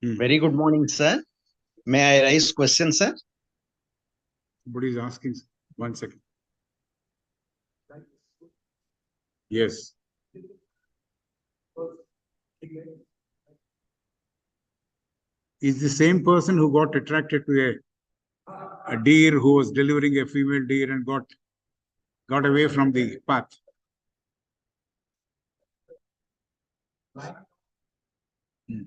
Very good morning, sir. May I raise question, sir? Somebody is asking. 1 second. Yes. Is the same person who got attracted to a deer who was delivering a female deer and got away from the path. Hmm.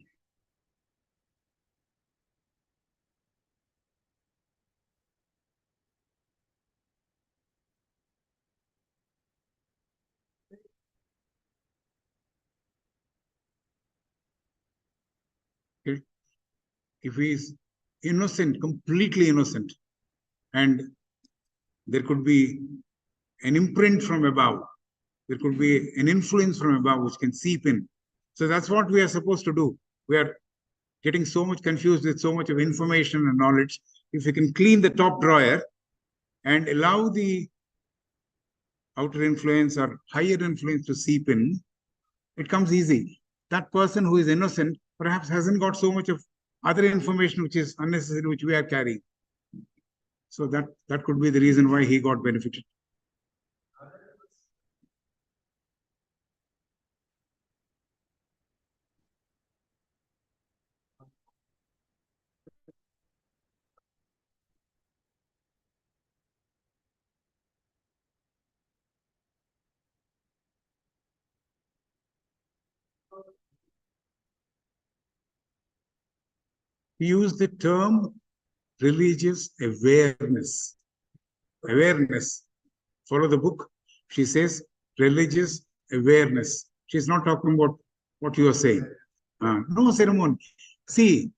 Okay. If he is innocent, completely innocent, and there could be an imprint from above, there could be an influence from above which can seep in. So that's what we are supposed to do. We are getting so much confused with so much of information and knowledge. If we can clean the top drawer and allow the outer influence or higher influence to seep in, it comes easy. That person who is innocent perhaps hasn't got so much of other information which is unnecessary, which we are carrying. So that could be the reason why he got benefited. He used the term religious awareness. Awareness. Follow the book. She says religious awareness. She's not talking about what you are saying. No ceremony. See,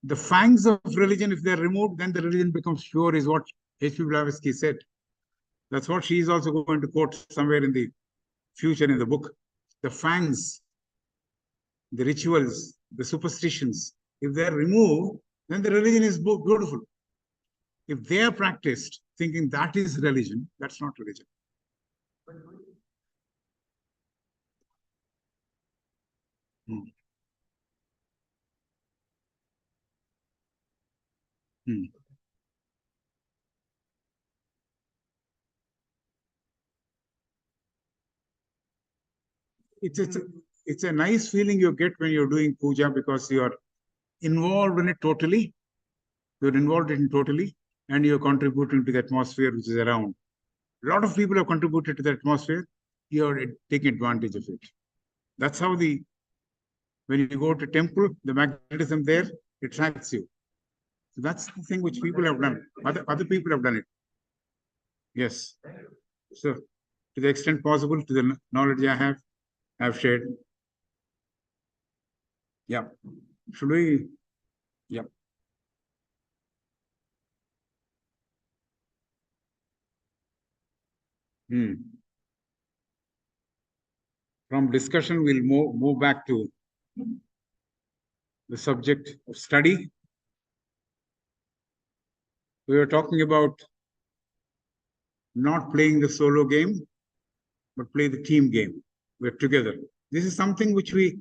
the fangs of religion, if they're removed, then the religion becomes pure, is what H.P. Blavatsky said. That's what she is also going to quote somewhere in the future in the book. The fangs, the rituals, the superstitions, if they're removed, then the religion is beautiful. If they are practiced thinking that is religion, that's not religion. Hmm. Hmm. It's, it's, a, it's a nice feeling you get when you're doing puja because you're involved in it totally. You're involved in it totally and you're contributing to the atmosphere which is around. A lot of people have contributed to the atmosphere. You're taking advantage of it. That's how when you go to temple, the magnetism there attracts you. So that's the thing which people have done. Other people have done it. Yes. So to the extent possible, to the knowledge I've shared. Yeah. Should we? Yeah. Hmm. From discussion, we'll move back to the subject of study. We were talking about not playing the solo game, but play the team game. We're together. This is something which we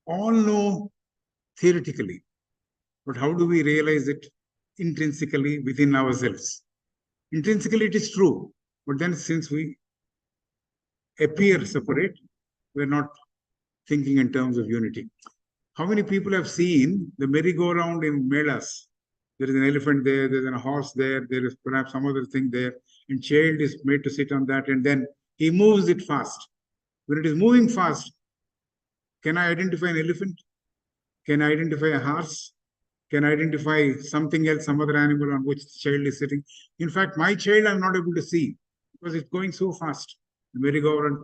all know theoretically, but how do we realize it intrinsically within ourselves? Intrinsically, it is true, but then since we appear separate, we're not thinking in terms of unity. How many people have seen the merry-go-round in melas? There is an elephant there, there's a horse there, there is perhaps some other thing there, and child is made to sit on that, and then he moves it fast. When it is moving fast, can I identify an elephant? Can I identify a horse? Can I identify something else, some other animal on which the child is sitting? In fact, my child I'm not able to see because it's going so fast. The merry-go-round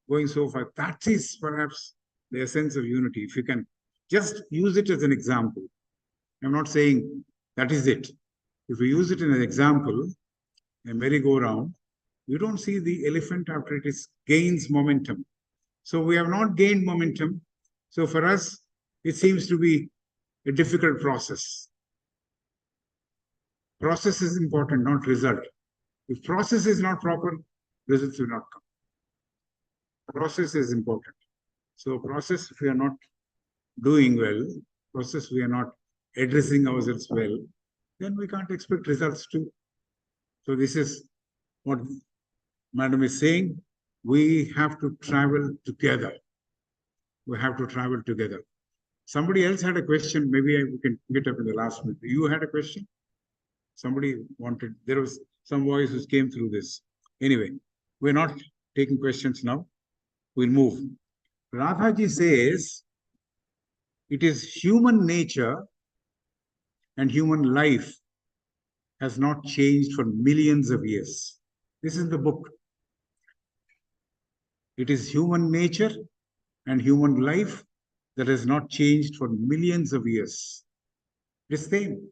going so fast. That is perhaps the essence of unity. If you can just use it as an example. I'm not saying that is it. If we use it as an example, a merry-go-round, you don't see the elephant after it gains momentum. So we have not gained momentum. So for us, it seems to be a difficult process. Process is important, not result. If process is not proper, results will not come. Process is important. So process, if we are not doing well, process we are not addressing ourselves well, then we can't expect results too. So this is what Madam is saying. We have to travel together. We have to travel together. Somebody else had a question. Maybe we can pick it up in the last minute. You had a question? Somebody wanted, there was some voice who came through this. Anyway, we're not taking questions now. We'll move. Radhaji says, it is human nature and human life has not changed for millions of years. This is the book. It is human nature and human life that has not changed for millions of years. The same.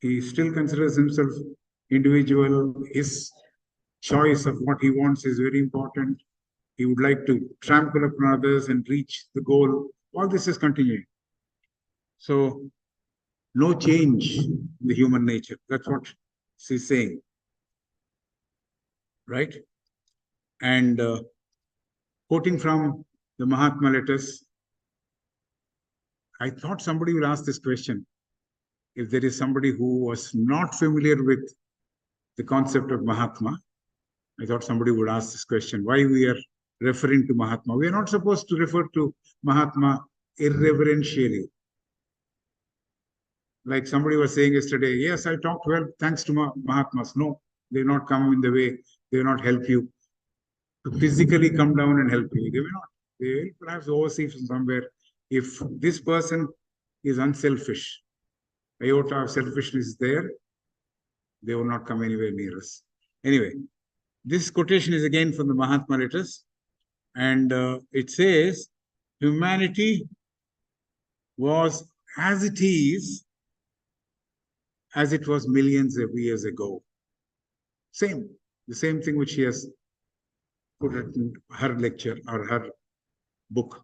He still considers himself individual. His choice of what he wants is very important. He would like to trample upon others and reach the goal. All this is continuing. So, no change in the human nature. That's what she's saying. Right? And quoting from the Mahatma letters, I thought somebody will ask this question. If there is somebody who was not familiar with the concept of Mahatma, I thought somebody would ask this question, why we are referring to Mahatma. We are not supposed to refer to Mahatma irreverentially. Like somebody was saying yesterday, yes, I talked well thanks to Mahatmas. No, they will not come in the way. They will not help you to physically come down and help you. They will not. They will perhaps oversee from somewhere. If this person is unselfish, iota of selfishness is there, they will not come anywhere near us. Anyway, this quotation is again from the Mahatma letters, and it says, humanity was as it is, as it was millions of years ago. Same, the same thing which she has put in her lecture or her book.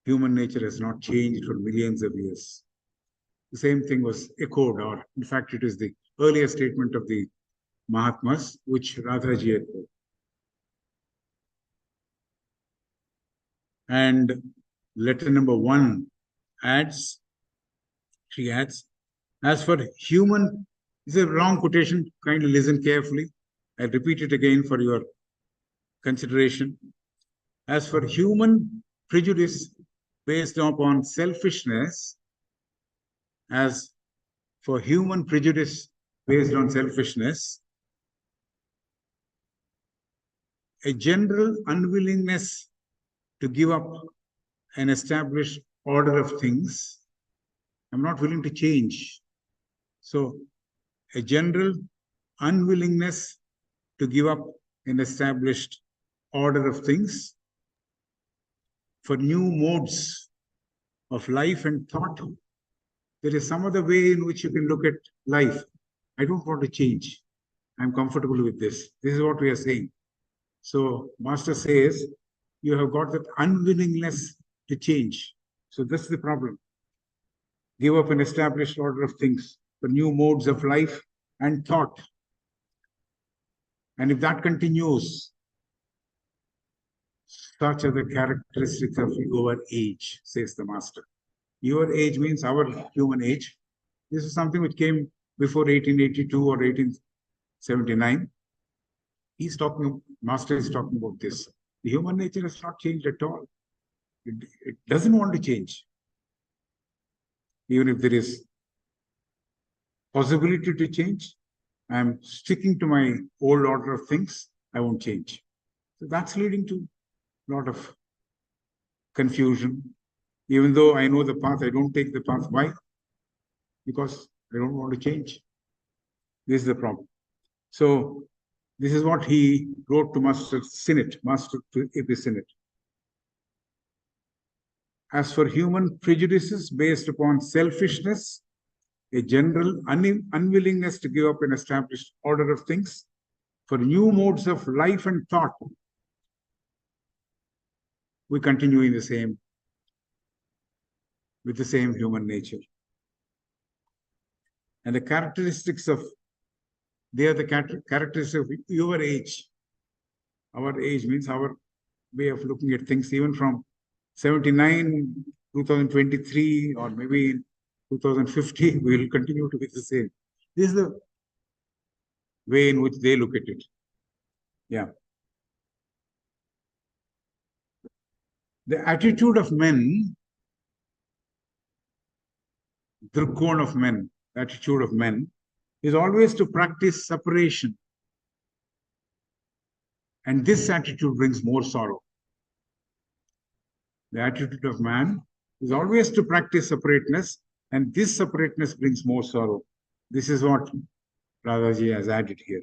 Human nature has not changed for millions of years. The same thing was echoed, or in fact, it is the earlier statement of the Mahatmas, which Radhaji echoed. And letter number 1 adds, she adds, as for human, this is a long quotation, kindly listen carefully. I'll repeat it again for your consideration. As for human prejudice based upon selfishness, as for human prejudice based on selfishness, a general unwillingness to give up an established order of things. I'm not willing to change. So, a general unwillingness to give up an established order of things for new modes of life and thought. There is some other way in which you can look at life. I don't want to change. I'm comfortable with this. This is what we are saying. So, Master says, you have got that unwillingness to change. So, that's the problem. Give up an established order of things for new modes of life and thought. And if that continues, such are the characteristics of your age, says the Master. Your age means our human age. This is something which came before 1882 or 1879. Master is talking about this. The human nature has not changed at all. It doesn't want to change. Even if there is possibility to change, I'm sticking to my old order of things. I won't change. So that's leading to a lot of confusion. Even though I know the path, I don't take the path. Why? Because I don't want to change. This is the problem. So this is what he wrote to Master Sinnet, Master to Episinnet. As for human prejudices based upon selfishness, a general unwillingness to give up an established order of things for new modes of life and thought, we continue in with the same human nature. And the characteristics of, they are the characteristics of your age. Our age means our way of looking at things, even from 79, 2023, or maybe 2050, we will continue to be the same. This is the way in which they look at it. Yeah. The attitude of men, drukon of men, the attitude of men, is always to practice separation. And this attitude brings more sorrow. The attitude of man is always to practice separateness, and this separateness brings more sorrow. This is what Radhaji has added here.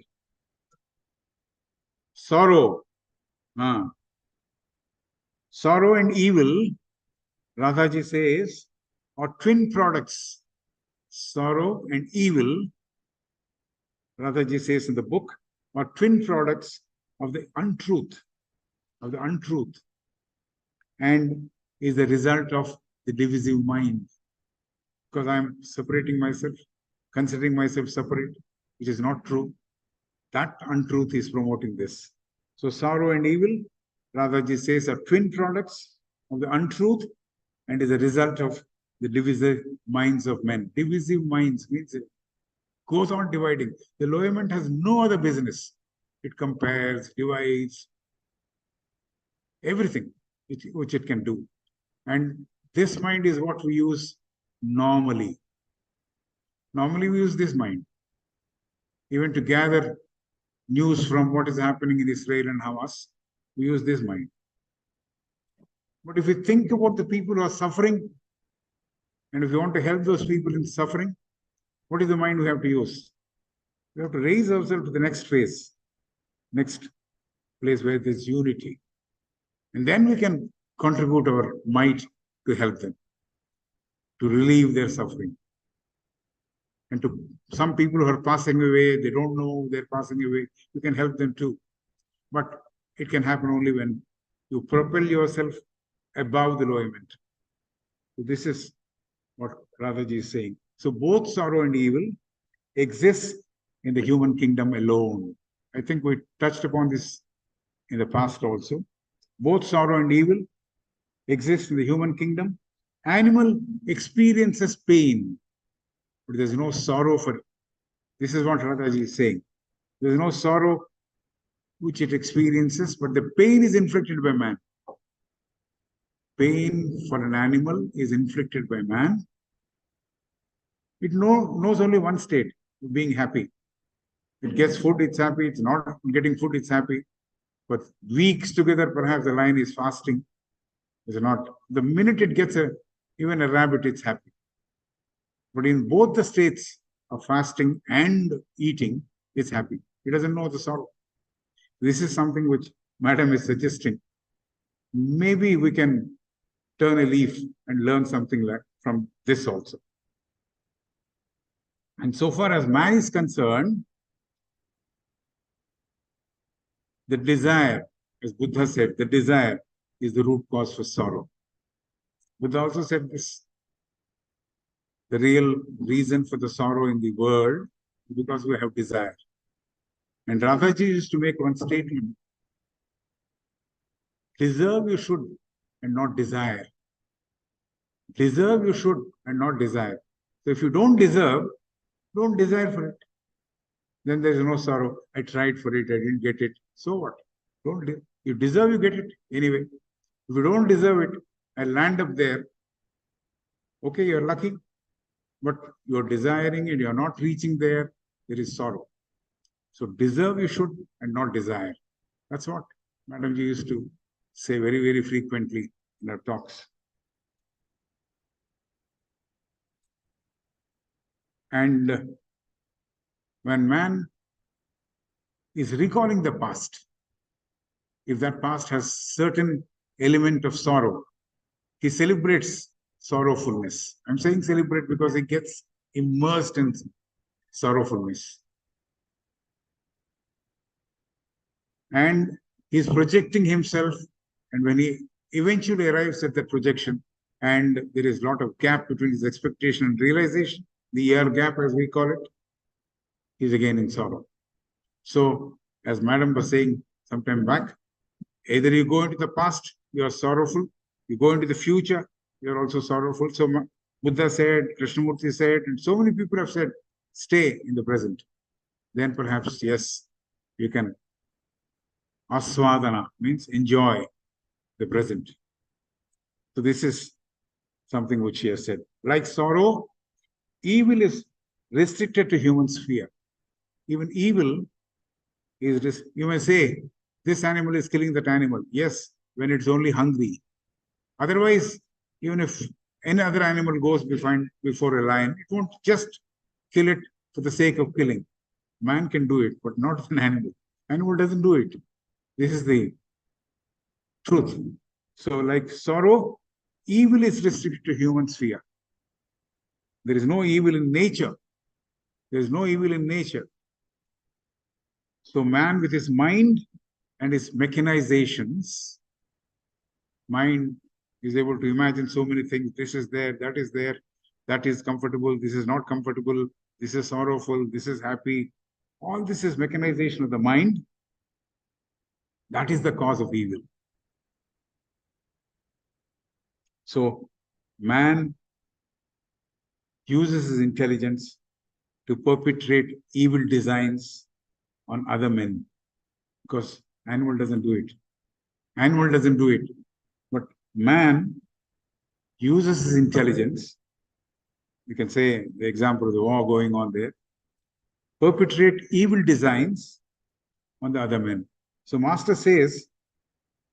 Sorrow. Sorrow and evil, Radhaji says, are twin products. Sorrow and evil, Radhaji says in the book, are twin products of the untruth, and is the result of the divisive mind. Because I'm separating myself, considering myself separate, which is not true. That untruth is promoting this. So sorrow and evil, Radhaji says, are twin products of the untruth and is a result of the divisive minds of men. Divisive minds means it goes on dividing. The lower mind has no other business. It compares, divides, everything which it can do. And this mind is what we use normally. Normally we use this mind. Even to gather news from what is happening in Israel and Hamas, we use this mind. But if we think about the people who are suffering, and if we want to help those people in suffering, what is the mind we have to use? We have to raise ourselves to the next phase, next place where there's unity. And then we can contribute our might to help them, to relieve their suffering. And to some people who are passing away, they don't know they're passing away, you can help them too. But it can happen only when you propel yourself above the low element. So this is what Radhaji is saying. So both sorrow and evil exist in the human kingdom alone. I think we touched upon this in the past also. Both sorrow and evil exist in the human kingdom. Animal experiences pain, but there's no sorrow for it. This is what Radhaji is saying. There's no sorrow which it experiences, but the pain is inflicted by man. Pain for an animal is inflicted by man. It knows only one state, being happy. It gets food, it's happy. It's not getting food, it's happy. But weeks together, perhaps the lion is fasting. It's not. The minute it gets even a rabbit, it's happy. But in both the states of fasting and eating, it's happy. It doesn't know the sorrow. This is something which Madam is suggesting. Maybe we can turn a leaf and learn something like from this also. And so far as man is concerned, the desire, as Buddha said, the desire is the root cause for sorrow. Buddha also said this. The real reason for the sorrow in the world is because we have desire. And Radhaji used to make one statement. Deserve you should and not desire. Deserve you should and not desire. So if you don't deserve, don't desire for it. Then there is no sorrow. I tried for it, I didn't get it. So what? You deserve, you get it anyway. If you don't deserve it, I'll land up there. Okay, you're lucky, but you're desiring and you're not reaching there. There is sorrow. So deserve you should and not desire. That's what Madam Ji used to say very, very frequently in her talks. And when man is recalling the past, if that past has certain element of sorrow, he celebrates sorrowfulness. I'm saying celebrate because he gets immersed in sorrowfulness. And he's projecting himself, and when he eventually arrives at that projection, and there is a lot of gap between his expectation and realization, the year gap as we call it, he's again in sorrow. So, as Madam was saying sometime back, either you go into the past, you are sorrowful, you go into the future, you are also sorrowful. So Buddha said, Krishnamurti said, and so many people have said, stay in the present. then perhaps, yes, you can aswadana, means enjoy the present. So this is something which he has said. Like sorrow, evil is restricted to human sphere. Even evil is, you may say, this animal is killing that animal. Yes, when it's only hungry. Otherwise, even if any other animal goes before a lion, it won't just kill it for the sake of killing. Man can do it, but not an animal. Animal doesn't do it. This is the truth. So, like sorrow, evil is restricted to human sphere. There is no evil in nature. There is no evil in nature. So, man with his mind and his mechanizations, mind is able to imagine so many things. This is there, that is comfortable, this is not comfortable, this is sorrowful, this is happy. All this is mechanization of the mind. That is the cause of evil. So, man uses his intelligence to perpetrate evil designs on other men, because animal doesn't do it. Animal doesn't do it. But man uses his intelligence. You can say the example of the war going on there, perpetrate evil designs on the other men. So Master says,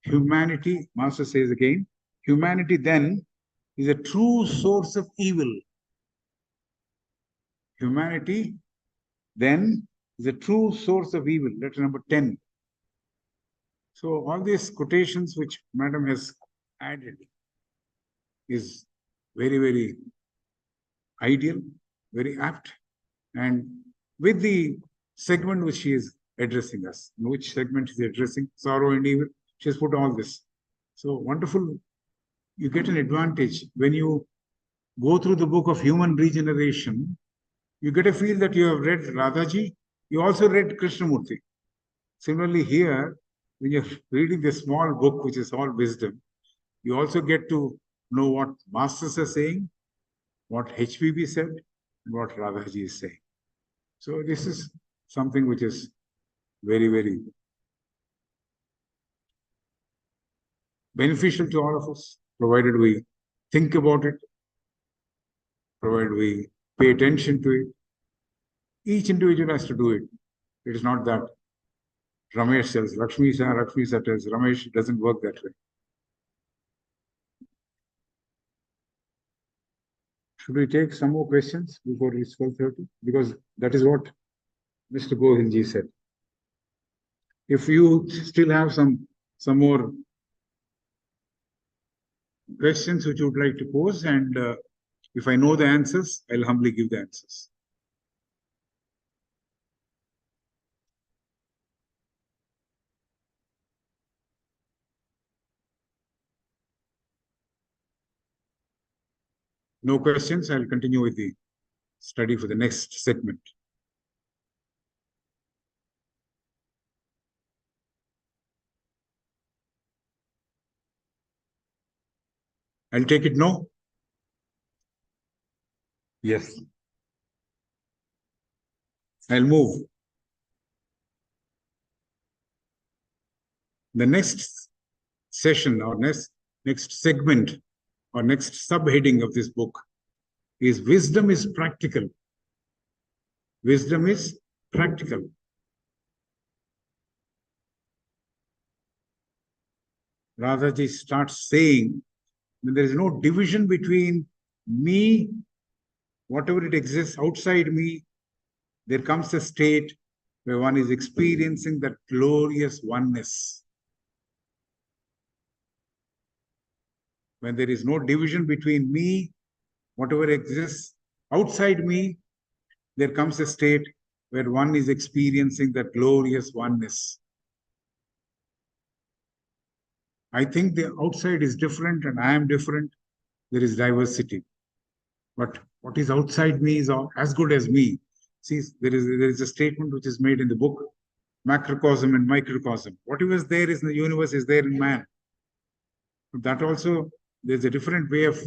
Master says again, humanity then is a true source of evil. Humanity then is a true source of evil. Letter number 10. So all these quotations which Madam has added is very, very ideal, very apt. And with the segment which she is addressing us, which segment is addressing sorrow and evil, she has put all this. So wonderful. You get an advantage when you go through the book of human regeneration. You get a feel that you have read Radhaji. You also read Krishnamurti. Similarly, here, when you're reading this small book, which is all wisdom, you also get to know what masters are saying, what HPB said, and what Radhaji is saying. So this is something which is very, very beneficial to all of us, provided we think about it, provided we pay attention to it. Each individual has to do it. It is not that Ramesh tells Lakshmi Sa tells Ramesh. It doesn't work that way. Should we take some more questions before it's 12:30? Because that is what Mr. Gohilji said. If you still have some more questions which you would like to pose, and if I know the answers, I'll humbly give the answers. No questions, I'll continue with the study for the next segment. I'll take it no? Yes. I'll move. The next session or next segment or next subheading of this book is wisdom is practical. Wisdom is practical. Radhaji starts saying that there is no division between me, whatever it exists outside me. There comes a state where one is experiencing that glorious oneness. When there is no division between me, whatever exists outside me, there comes a state where one is experiencing that glorious oneness. I think the outside is different and I am different. There is diversity. But what is outside me is as good as me. See, there is a statement which is made in the book, macrocosm and microcosm. Whatever is there in the universe is there in man. But that also, there's a different way of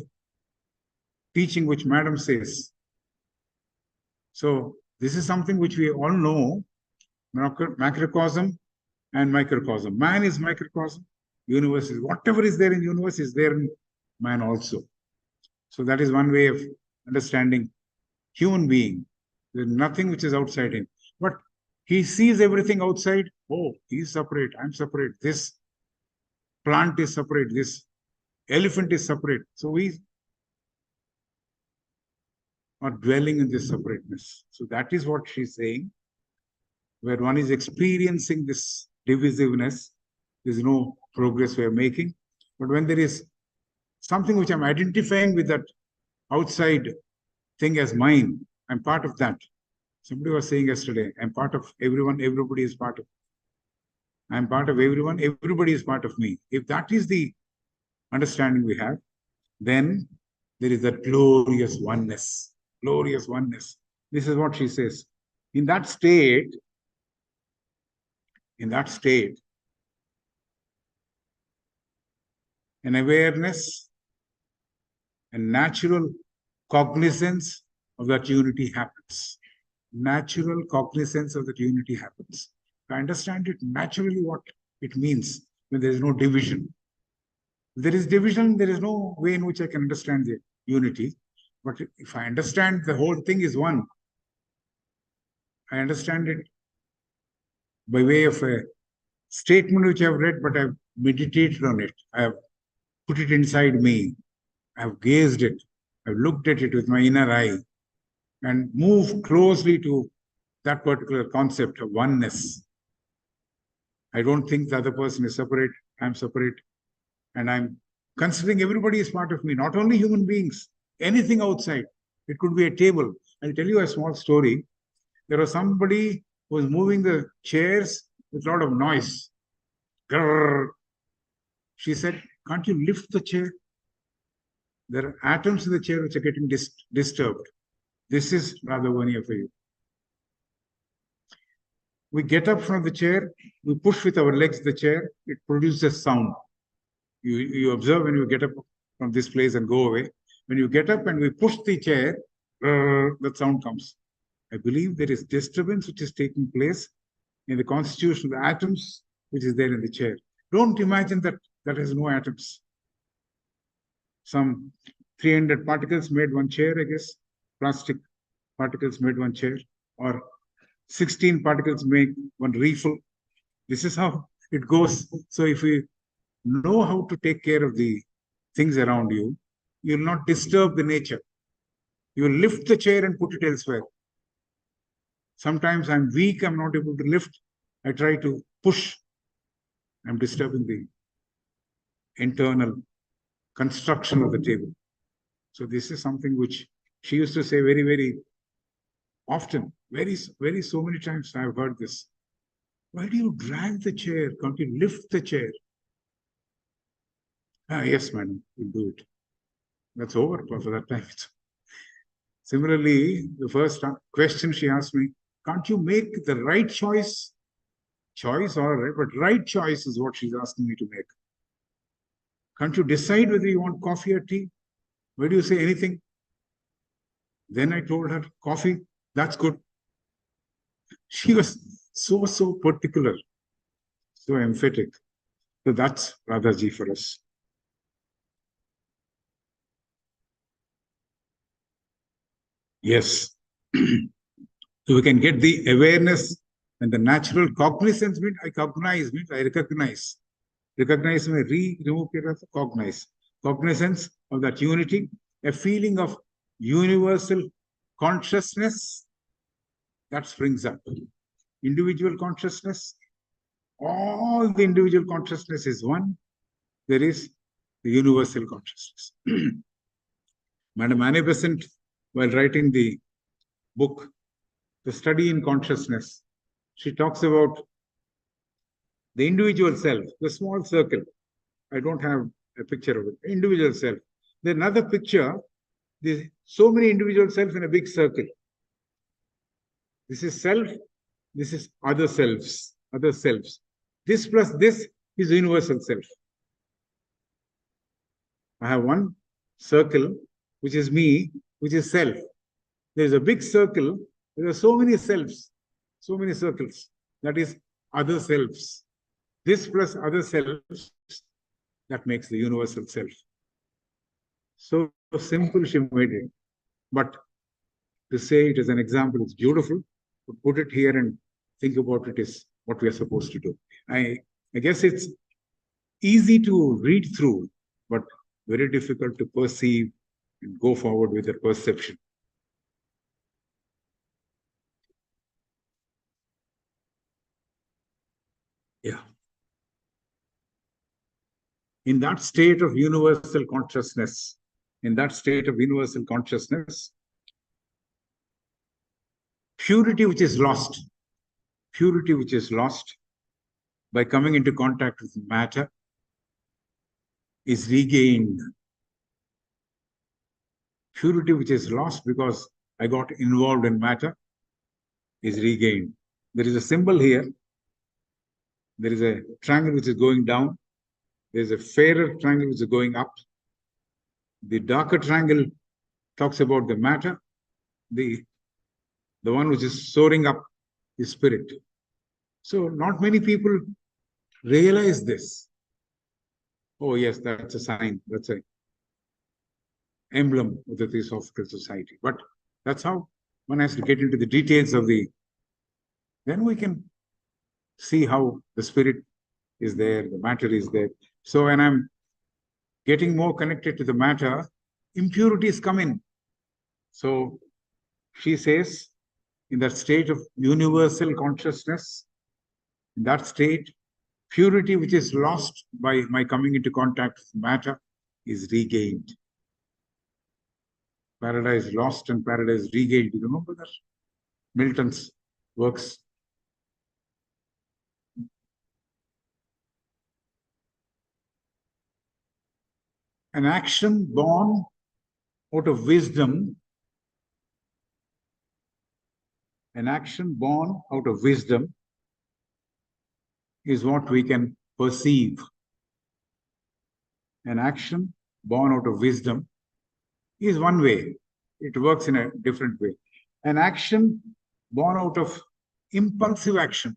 teaching which Madam says. So This is something which we all know, macrocosm and microcosm. Man is microcosm, universe is, whatever is there in universe is there in man also. So that is one way of understanding human being. There's nothing which is outside him. But he sees everything outside. Oh, he's separate, I'm separate. This plant is separate, this elephant is separate. So we are dwelling in this separateness. So that is what she's saying. Where one is experiencing this divisiveness, there's no progress we are making. But when there is something which I'm identifying with that outside thing as mine, I'm part of that. Somebody was saying yesterday, I'm part of everyone, everybody is part of. I'm part of everyone, everybody is part of me. If that is the understanding we have, then there is that glorious oneness. Glorious oneness. This is what she says. In that state, an awareness and natural cognizance of that unity happens. Natural cognizance of that unity happens. I understand it naturally what it means when there is no division. If there is division, there is no way in which I can understand the unity. But if I understand the whole thing is one, I understand it by way of a statement which I've read, but I've meditated on it. I have put it inside me. I've gazed it. I've looked at it with my inner eye and moved closely to that particular concept of oneness. I don't think the other person is separate. I'm separate. And I'm considering everybody is part of me, not only human beings, anything outside. It could be a table. I'll tell you a small story. There was somebody who was moving the chairs with a lot of noise. Grrr. She said, can't you lift the chair? There are atoms in the chair which are getting disturbed. This is Radhavaniya for you. We get up from the chair, we push with our legs the chair, it produces sound. You observe when you get up from this place and go away. When you get up and we push the chair, that sound comes. I believe there is disturbance which is taking place in the constitution of the atoms which is there in the chair. Don't imagine that there is no atoms. Some 300 particles made one chair, I guess. Plastic particles made one chair. Or 16 particles make one refill. This is how it goes. So if we know how to take care of the things around you, you will not disturb the nature. You will lift the chair and put it elsewhere. Sometimes I'm weak, I'm not able to lift. I try to push. I'm disturbing the internal construction of the table. So this is something which she used to say very, very often. Very, very so many times I've heard this. Why do you drag the chair? Can't you lift the chair? Yes, madam, we'll do it. That's over for that time. Similarly, the first question she asked me, can't you make the right choice? Choice, all right, but right choice is what she's asking me to make. Can't you decide whether you want coffee or tea? Why do you say anything? Then I told her, coffee, that's good. She was so particular, so emphatic. So that's Radhaji for us. Yes. So we can get the awareness and the natural cognizance means I cognize, means I recognize. Recognize means remove cognize. Cognizance of that unity, a feeling of universal consciousness that springs up. Individual consciousness, all the individual consciousness is one. There is the universal consciousness. Madam Anne Besant, while writing the book, The Study in Consciousness, she talks about the individual self, the small circle. I don't have a picture of it. Individual self. Then another picture, there's so many individual selves in a big circle. This is self, this is other selves, other selves. This plus this is universal self. I have one circle, which is me, which is self. There's a big circle, There are so many selves, so many circles. That is other selves. This plus other selves, that makes the universal self. So simple she made it. But to say it as an example, it's beautiful. To put it here and think about it is what we are supposed to do. I guess it's easy to read through, but very difficult to perceive and go forward with a perception. Yeah. In that state of universal consciousness, purity which is lost by coming into contact with matter is regained. Purity which is lost because I got involved in matter is regained. There is a symbol here. There is a triangle which is going down. There is a fairer triangle which is going up. The darker triangle talks about the matter. The one which is soaring up is spirit. So not many people realize this. Oh yes, that's a sign. That's an emblem of the Theosophical Society. But that's how one has to get into the details of the. Then we can see how the spirit is there, the matter is there. So when I'm getting more connected to the matter, impurities come in. So she says, in that state of universal consciousness, in that state, purity which is lost by my coming into contact with matter is regained. Paradise lost and paradise regained. You remember that? Milton's works. An action born out of wisdom, is what we can perceive. An action born out of wisdom is one way. It works in a different way. An action born out of impulsive action.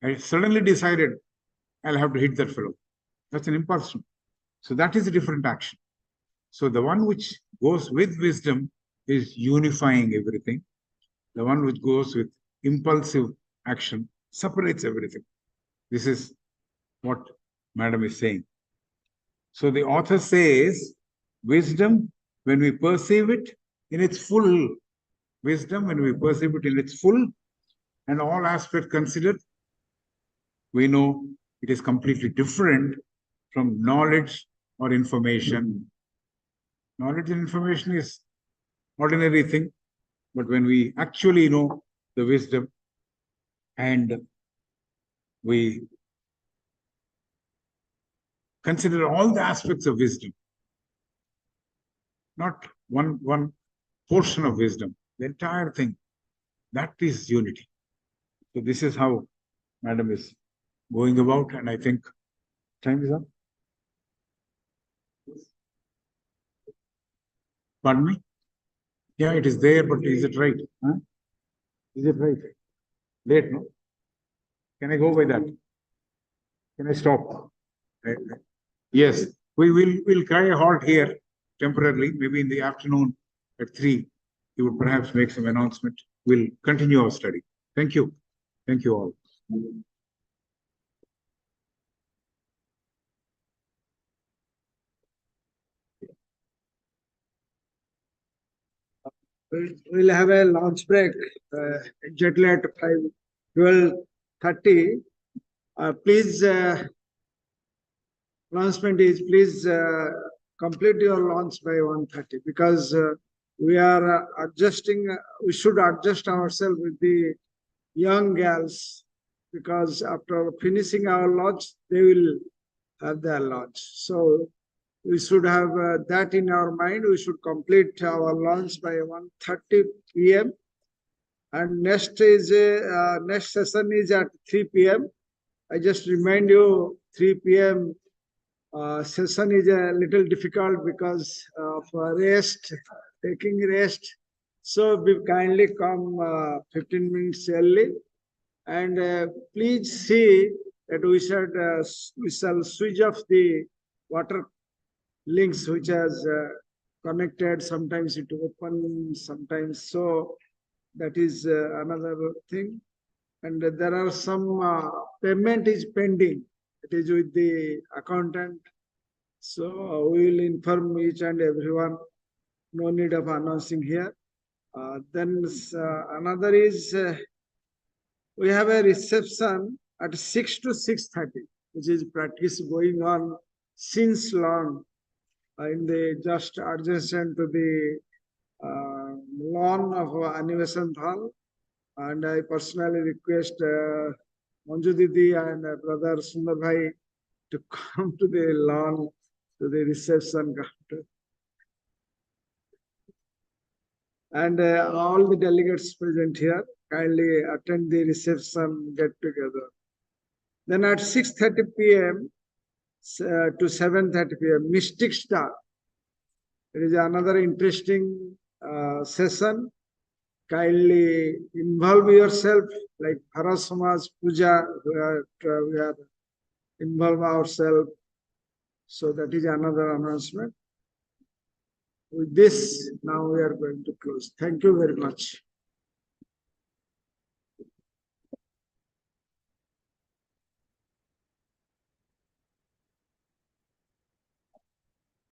I suddenly decided I'll have to hit that fellow. That's an impulsion. So that is a different action. So the one which goes with wisdom is unifying everything. The one which goes with impulsive action separates everything. This is what Madam is saying. So the author says, wisdom, when we perceive it in its full, and all aspects considered, we know it is completely different from knowledge or information. Knowledge and information is ordinary thing, but when we actually know the wisdom and we consider all the aspects of wisdom, not one portion of wisdom, the entire thing, that is unity. So this is how Madam is going about, and I think time is up. Pardon me? Yeah, it is there, but is it right? Huh? Is it right? Late, no? Can I go by that? Can I stop? Yes, we'll try a halt here temporarily, maybe in the afternoon at 3. You would perhaps make some announcement. We'll continue our study. Thank you. Thank you all. We'll have a lunch break exactly at 12:30. Please, announcement is please complete your lunch by 1:30 because we are adjusting. We should adjust ourselves with the young gals because after finishing our lunch, they will have their lunch. So we should have that in our mind. We should complete our lunch by 1:30 p.m. And next session is at 3 p.m. I just remind you, 3 p.m. Session is a little difficult because of rest, taking rest. So we kindly come 15 minutes early, and please see that we shall switch off the water links which has connected. Sometimes it open, sometimes so. That is another thing. And there are some payment is pending. It is with the accountant. So we will inform each and everyone. No need of announcing here. Then another is we have a reception at 6 to 6:30, which is practice going on since long in the just adjacent to the lawn of Animation Hall. And I personally request Manju Didi and brother Sundar Bhai to come to the lawn, to the reception counter. And all the delegates present here kindly attend the reception get together. Then at 6:30 p.m. To 7:30 p.m. Mystic Star. It is another interesting session. Kindly involve yourself like Bharat Samaj Puja. We are involve ourselves. So that is another announcement. With this, now we are going to close. Thank you very much.